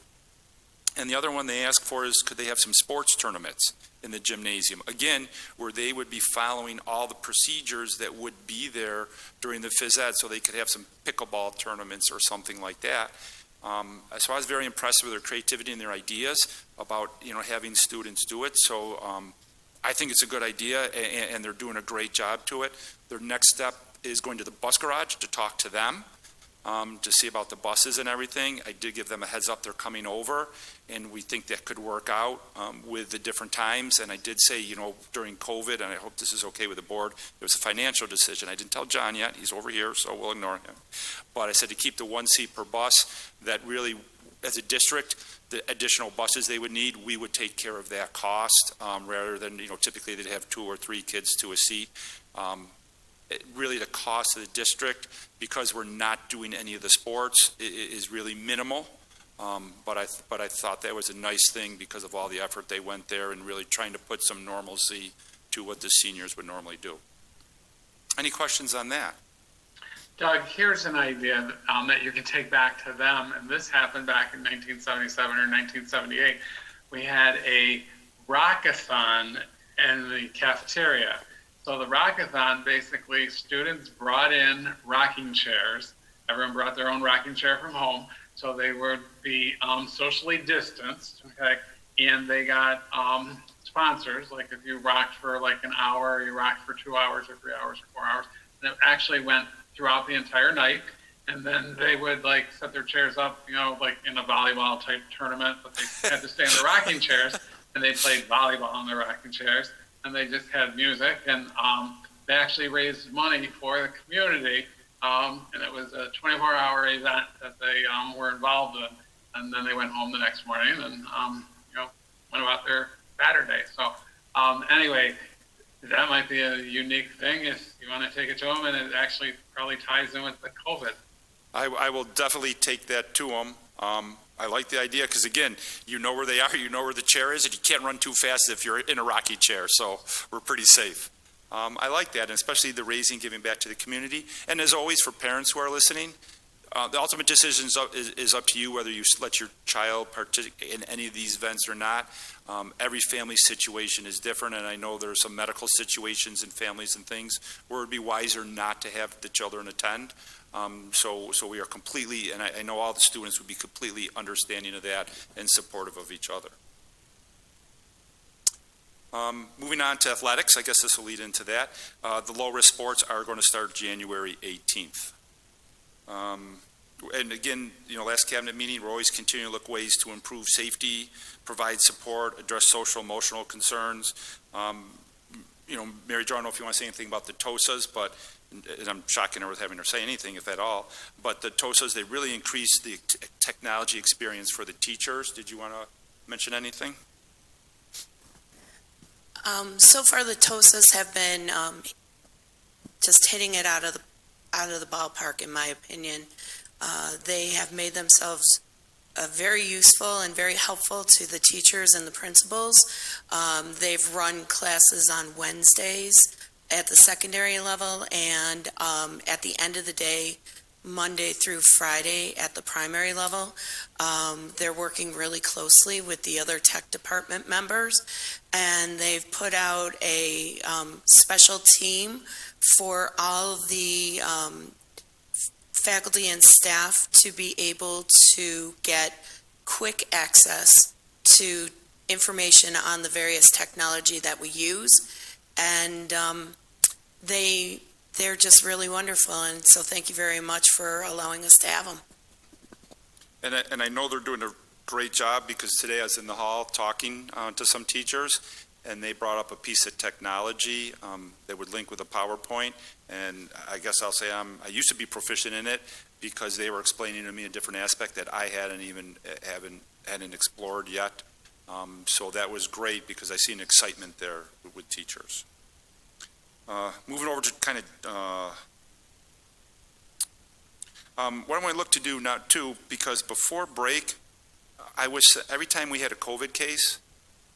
And the other one they asked for is, could they have some sports tournaments in the gymnasium? Again, where they would be following all the procedures that would be there during the phys ed, so they could have some pickleball tournaments or something like that. So I was very impressed with their creativity and their ideas about, having students do it. So I think it's a good idea, and they're doing a great job to it. Their next step is going to the bus garage to talk to them, to see about the buses and everything. I did give them a heads up they're coming over, and we think that could work out with the different times. And I did say, during COVID, and I hope this is okay with the board, it was a financial decision. I didn't tell John yet. He's over here, so we'll ignore him. But I said to keep the 1 seat per bus, that really, as a district, the additional buses they would need, we would take care of that cost, rather than, typically they'd have 2 or 3 kids to a seat. Really the cost of the district, because we're not doing any of the sports, is really minimal. But I thought that was a nice thing because of all the effort they went there and really trying to put some normalcy to what the seniors would normally do. Any questions on that? Doug, here's an idea that you can take back to them, and this happened back in 1977 or 1978. We had a rockathon in the cafeteria. So the rockathon, basically, students brought in rocking chairs. Everyone brought their own rocking chair from home, so they would be socially distanced, okay? And they got sponsors, like if you rocked for like an hour, you rocked for 2 hours or 3 hours or 4 hours. And it actually went throughout the entire night. And then they would like set their chairs up, like in a volleyball type tournament, but they had to stay in the rocking chairs, and they played volleyball in the rocking chairs. And they just had music, and they actually raised money for the community, and it was a 24-hour event that they were involved in. And then they went home the next morning and went about their Saturday. So anyway, that might be a unique thing if you want to take it to them, and it actually probably ties in with the COVID. I will definitely take that to them. I like the idea because, again, you know where they are, you know where the chair is, and you can't run too fast if you're in a rocky chair, so we're pretty safe. I like that, and especially the raising, giving back to the community. And as always, for parents who are listening, the ultimate decision is up to you whether you let your child participate in any of these events or not. Every family situation is different, and I know there are some medical situations in families and things where it would be wiser not to have the children attend. So we are completely, and I know all the students would be completely understanding of that and supportive of each other. Moving on to athletics, I guess this will lead into that. The low-risk sports are going to start January 18th. And again, last cabinet meeting, we're always continuing to look ways to improve safety, provide support, address social, emotional concerns. Mary Jo, I don't know if you want to say anything about the TOSAs, but, and I'm shocking her with having her say anything, if at all, but the TOSAs, they really increase the technology experience for the teachers. Did you want to mention anything? So far, the TOSAs have been just hitting it out of the ballpark, in my opinion. They have made themselves very useful and very helpful to the teachers and the principals. They've run classes on Wednesdays at the secondary level, and at the end of the day, Monday through Friday at the primary level. They're working really closely with the other tech department members, and they've put out a special team for all of the faculty and staff to be able to get quick access to information on the various technology that we use. And they're just really wonderful, and so thank you very much for allowing us to have them. And I know they're doing a great job, because today I was in the hall talking to some teachers, and they brought up a piece of technology that would link with a PowerPoint. And I guess I'll say I used to be proficient in it, because they were explaining to me a different aspect that I hadn't explored yet. So that was great, because I see an excitement there with teachers. Moving over to kind of what I want to look to do now too, because before break, I wish every time we had a COVID case,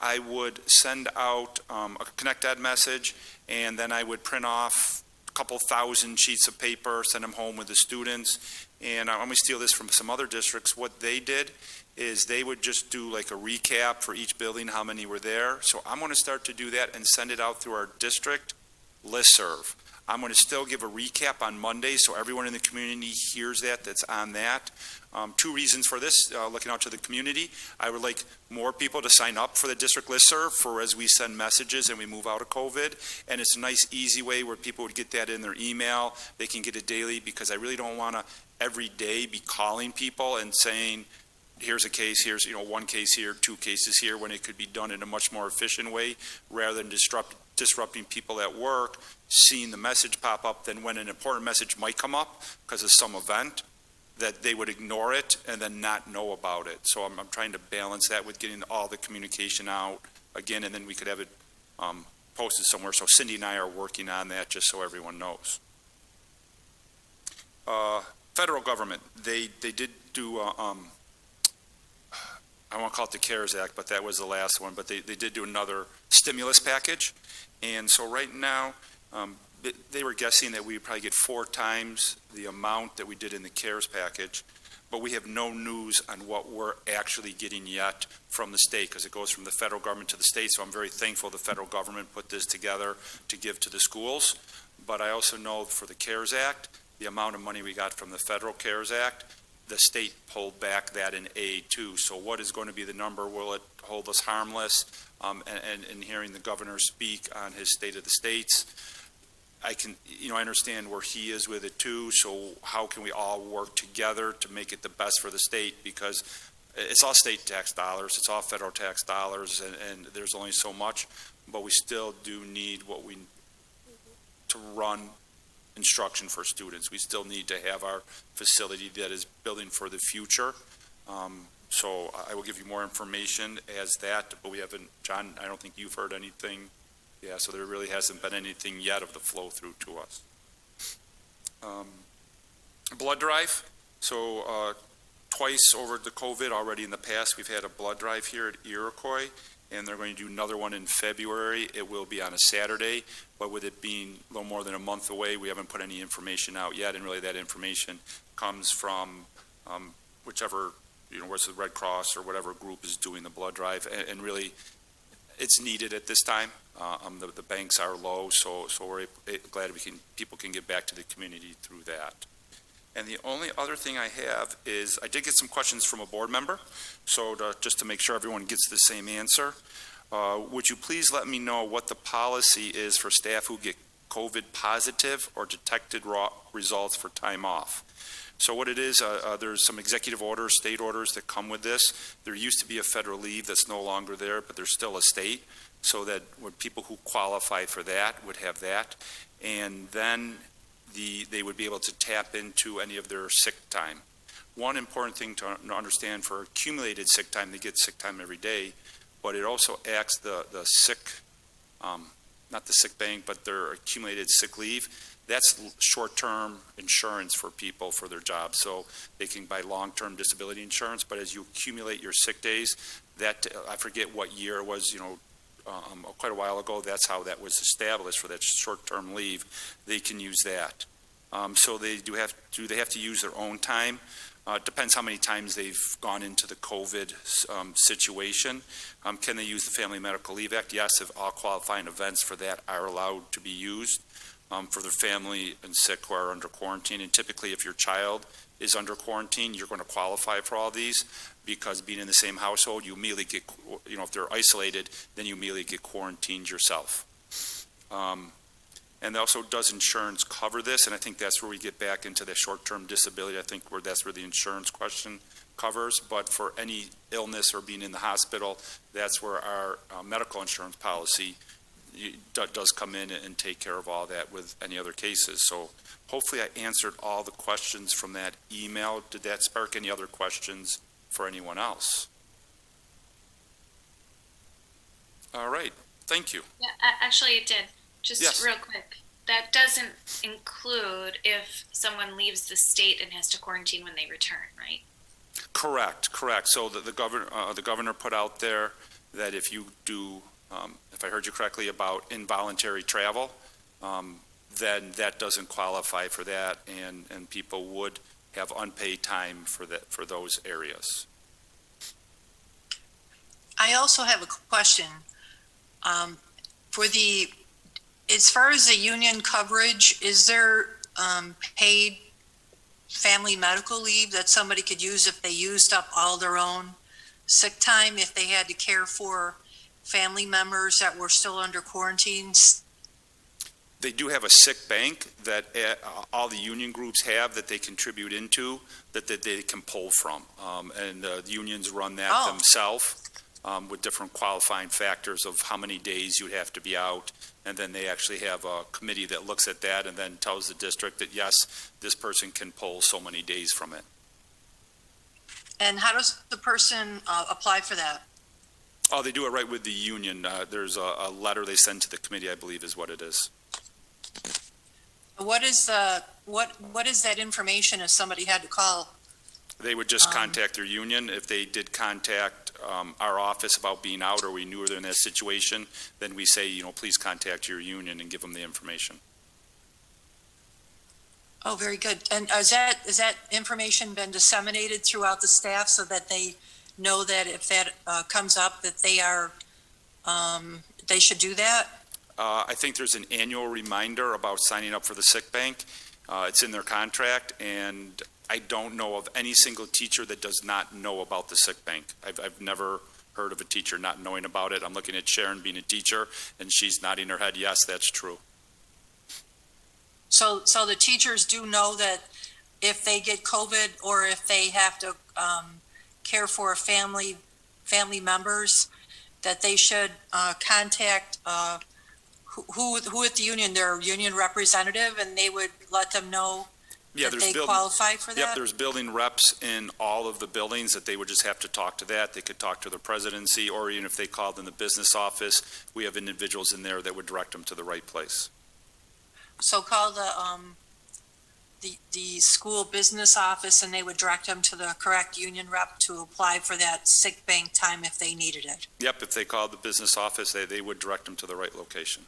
I would send out a Connect Ed message, and then I would print off a couple thousand sheets of paper, send them home with the students. And I'm going to steal this from some other districts. What they did is they would just do like a recap for each building, how many were there. So I'm going to start to do that and send it out through our district listserv. I'm going to still give a recap on Monday, so everyone in the community hears that's on that. Two reasons for this, looking out to the community. I would like more people to sign up for the district listserv for as we send messages and we move out of COVID. And it's a nice, easy way where people would get that in their email. They can get it daily, because I really don't want to every day be calling people and saying, here's a case, here's, one case here, two cases here, when it could be done in a much more efficient way, rather than disrupting people at work, seeing the message pop up, then when an important message might come up because of some event, that they would ignore it and then not know about it. So I'm trying to balance that with getting all the communication out again, and then we could have it posted somewhere. So Cindy and I are working on that, just so everyone knows. Federal government, they did do, I won't call it the CARES Act, but that was the last one, but they did do another stimulus package. And so right now, they were guessing that we would probably get 4 times the amount that we did in the CARES package, but we have no news on what we're actually getting yet from the state, because it goes from the federal government to the state. So I'm very thankful the federal government put this together to give to the schools. But I also know for the CARES Act, the amount of money we got from the federal CARES Act, the state pulled back that in aid too. So what is going to be the number? Will it hold us harmless? And hearing the governor speak on his State of the States, I can, I understand where he is with it too. So how can we all work together to make it the best for the state? Because it's all state tax dollars, it's all federal tax dollars, and there's only so much, but we still do need to run instruction for students. We still need to have our facility that is building for the future. So I will give you more information as that, but we haven't, John, I don't think you've heard anything. Yeah, so there really hasn't been anything yet of the flow through to us. Blood drive. So twice over the COVID already in the past, we've had a blood drive here at Iroquois, and they're going to do another one in February. It will be on a Saturday, but with it being a little more than a month away, we haven't put any information out yet, and really that information comes from whichever, where's the Red Cross or whatever group is doing the blood drive, and really it's needed at this time. The banks are low, so we're glad people can get back to the community through that. And the only other thing I have is I did get some questions from a board member, so just to make sure everyone gets the same answer. Would you please let me know what the policy is for staff who get COVID positive or detected raw results for time off? So what it is, there's some executive orders, state orders that come with this. There used to be a federal leave that's no longer there, but there's still a state, so that when people who qualify for that would have that. And then they would be able to tap into any of their sick time. One important thing to understand for accumulated sick time, they get sick time every day, but it also acts the sick, not the sick bank, but their accumulated sick leave. That's short-term insurance for people for their jobs. So they can buy long-term disability insurance, but as you accumulate your sick days, that, I forget what year it was, quite a while ago, that's how that was established for that short-term leave. They can use that. So they have to use their own time. It depends how many times they've gone into the COVID situation. Can they use the Family Medical Leave Act? Yes, if all qualifying events for that are allowed to be used for their family and sick who are under quarantine. And typically, if your child is under quarantine, you're going to qualify for all these, because being in the same household, you immediately get, if they're isolated, then you immediately get quarantined yourself. And also, does insurance cover this? And I think that's where we get back into the short-term disability. I think that's where the insurance question covers. But for any illness or being in the hospital, that's where our medical insurance policy does come in and take care of all that with any other cases. So hopefully I answered all the questions from that email. Did that spark any other questions for anyone else? All right, thank you. Yeah, actually it did. Just Yes. real quick. That doesn't include if someone leaves the state and has to quarantine when they return, right? Correct. So the governor put out there that if you do, if I heard you correctly, about involuntary travel, then that doesn't qualify for that, and people would have unpaid time for those areas. I also have a question. As far as the union coverage, is there paid family medical leave that somebody could use if they used up all their own sick time, if they had to care for family members that were still under quarantines? They do have a sick bank that all the union groups have that they contribute into, that they can pull from. And the unions run that themselves with different qualifying factors of how many days you'd have to be out. And then they actually have a committee that looks at that and then tells the district that, yes, this person can pull so many days from it. And how does the person apply for that? Oh, they do it right with the union. There's a letter they send to the committee, I believe is what it is. What is that information if somebody had to call? They would just contact their union. If they did contact our office about being out, or we knew they're in that situation, then we say, please contact your union and give them the information. Oh, very good. And is that information been disseminated throughout the staff so that they know that if that comes up, that they should do that? I think there's an annual reminder about signing up for the sick bank. It's in their contract, and I don't know of any single teacher that does not know about the sick bank. I've never heard of a teacher not knowing about it. I'm looking at Sharon being a teacher, and she's nodding her head, yes, that's true. So the teachers do know that if they get COVID or if they have to care for family members, that they should contact who at the union, their union representative, and they would let them know that they qualify for that? Yep, there's building reps in all of the buildings that they would just have to talk to that. They could talk to the presidency, or even if they called in the business office, we have individuals in there that would direct them to the right place. So call the school business office, and they would direct them to the correct union rep to apply for that sick bank time if they needed it. Yep, if they called the business office, they would direct them to the right location.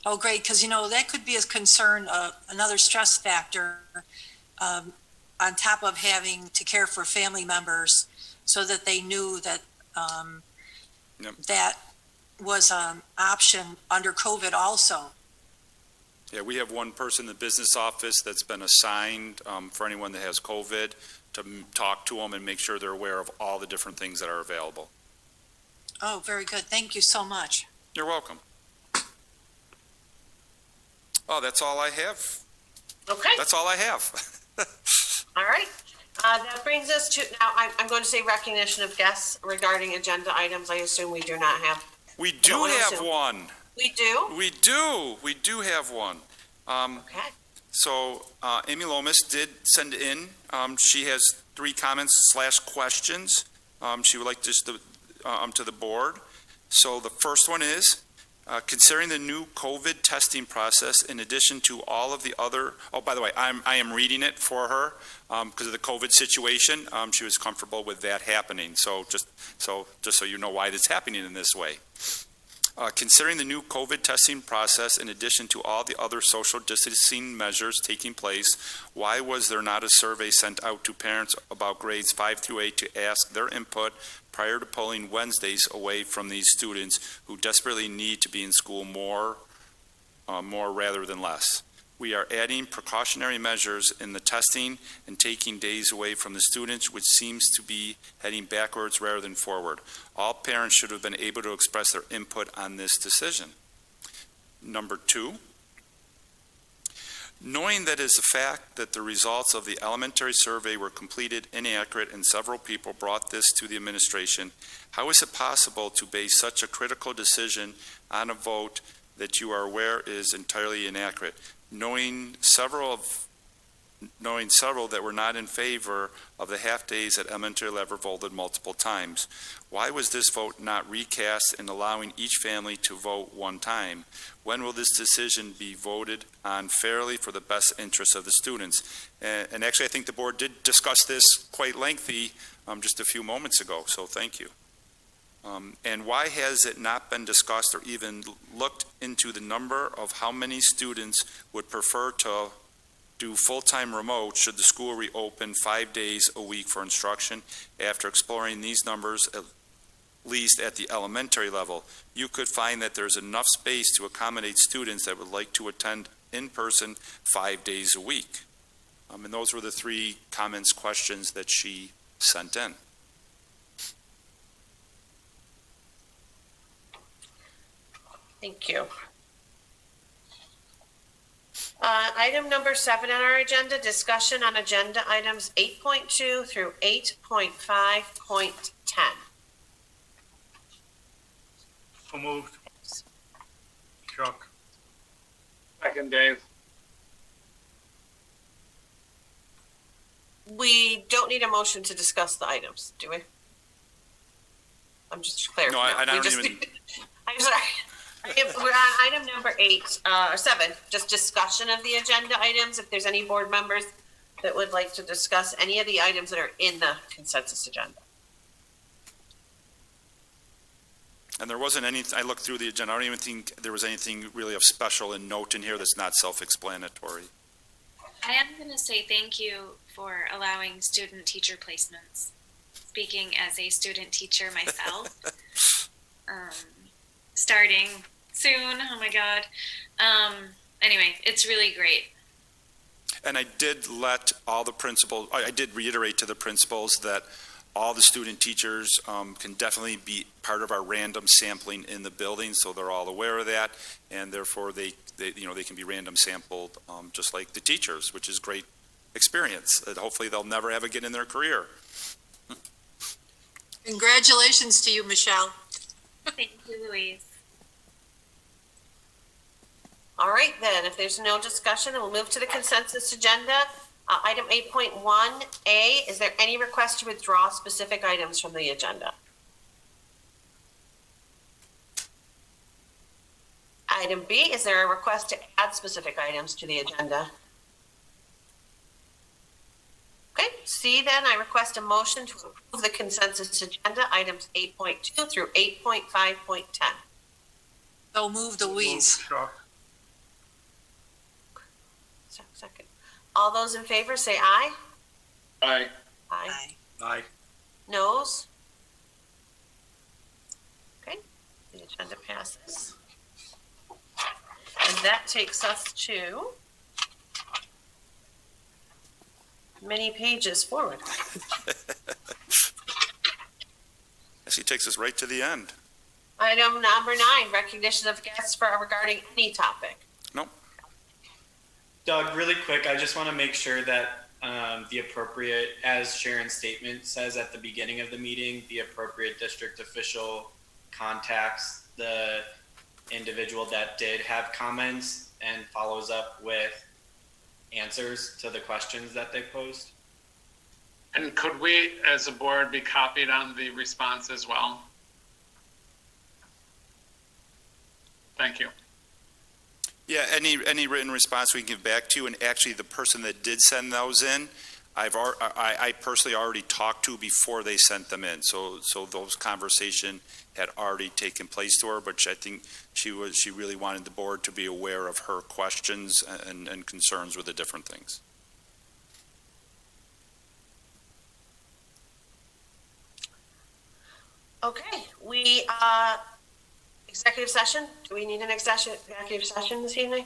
Oh, great, because, that could be a concern, another stress factor on top of having to care for family members, so that they knew that that was an option under COVID also. Yeah, we have one person in the business office that's been assigned for anyone that has COVID to talk to them and make sure they're aware of all the different things that are available. Oh, very good. Thank you so much. You're welcome. Oh, that's all I have. Okay. That's all I have. All right. That brings us to, now I'm going to say recognition of guests regarding agenda items. I assume we do not have. We do have one. We do? We do. We do have one. Okay. So Amy Lomas did send in. She has 3 comments/questions she would like just to the board. So the first one is, considering the new COVID testing process, in addition to all of the other, oh, by the way, I am reading it for her because of the COVID situation. She was comfortable with that happening. So just so you know why that's happening in this way. Considering the new COVID testing process, in addition to all the other social distancing measures taking place, why was there not a survey sent out to parents about grades 5 through 8 to ask their input prior to pulling Wednesdays away from these students who desperately need to be in school more rather than less? We are adding precautionary measures in the testing and taking days away from the students, which seems to be heading backwards rather than forward. All parents should have been able to express their input on this decision. Number 2, knowing that it is a fact that the results of the elementary survey were completed inaccurate and several people brought this to the administration, how is it possible to base such a critical decision on a vote that you are aware is entirely inaccurate? Knowing several that were not in favor of the half days at elementary level voted multiple times. Why was this vote not recast and allowing each family to vote one time? When will this decision be voted on fairly for the best interest of the students? And actually, I think the board did discuss this quite lengthy just a few moments ago, so thank you. And why has it not been discussed or even looked into the number of how many students would prefer to do full-time remote should the school reopen 5 days a week for instruction? After exploring these numbers, at least at the elementary level, you could find that there's enough space to accommodate students that would like to attend in person 5 days a week. And those were the 3 comments, questions that she sent in. Thank you. Item number 7 on our agenda, discussion on agenda items 8.2 through 8.5.10. So moved. Chuck. Second, Dave. We don't need a motion to discuss the items, do we? I'm just clarifying. No, I don't We just even- need- I'm sorry. We're on item number 8, or 7, just discussion of the agenda items. If there's any board members that would like to discuss any of the items that are in the consensus agenda. And there wasn't any, I looked through the agenda, I don't even think there was anything really of special and note in here that's not self-explanatory. I am going to say thank you for allowing student teacher placements. Speaking as a student teacher myself, starting soon. Oh my God. Anyway, it's really great. And I did let all the principals, I did reiterate to the principals that all the student teachers can definitely be part of our random sampling in the building, so they're all aware of that, and therefore they can be random sampled just like the teachers, which is great experience that hopefully they'll never have again in their career. Congratulations to you, Michelle. Thank you, Louise. All right, then, if there's no discussion, then we'll move to the consensus agenda. Item 8.1A, is there any request to withdraw specific items from the agenda? Item B, is there a request to add specific items to the agenda? Okay, C then, I request a motion to approve the consensus agenda, items 8.2 through 8.5.10. So moved, Louise. Chuck. Second. All those in favor say aye. Aye. Aye. Aye. Noes? Okay, the agenda passes. And that takes us to many pages forward. She takes us right to the end. Item number 9, recognition of guests for regarding any topic. Nope. Doug, really quick, I just want to make sure that the appropriate, as Sharon's statement says at the beginning of the meeting, the appropriate district official contacts the individual that did have comments and follows up with answers to the questions that they posed. And could we, as a board, be copied on the response as well? Thank you. Yeah, any written response we can give back to you, and actually the person that did send those in, I personally already talked to before they sent them in, so those conversation had already taken place to her, but I think she really wanted the board to be aware of her questions and concerns with the different things. Okay, we, executive session, do we need an executive session this evening?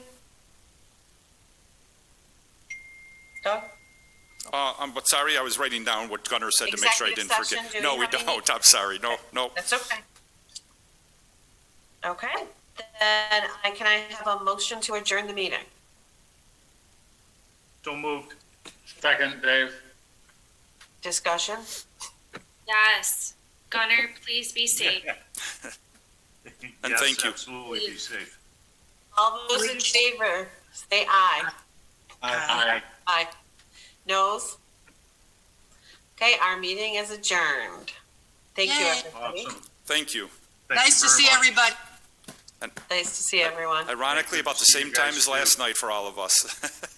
Doug? But sorry, I was writing down what Gunnar said to make sure I didn't Executive forget. session, No, do we we have don't. I'm sorry. No. That's okay. Okay, then can I have a motion to adjourn the meeting? So moved. Second, Dave. Discussion? Yes. Gunnar, please be safe. And Yes, thank you. Absolutely be safe. All those in favor, say aye. Aye. Aye. Noes? Okay, our meeting is adjourned. Thank you, Yay. everybody. Awesome. Thank you. Thank Nice you to very see much. everybody. Nice to see everyone. Ironically, about the See you same time guys as soon. last night for all of us.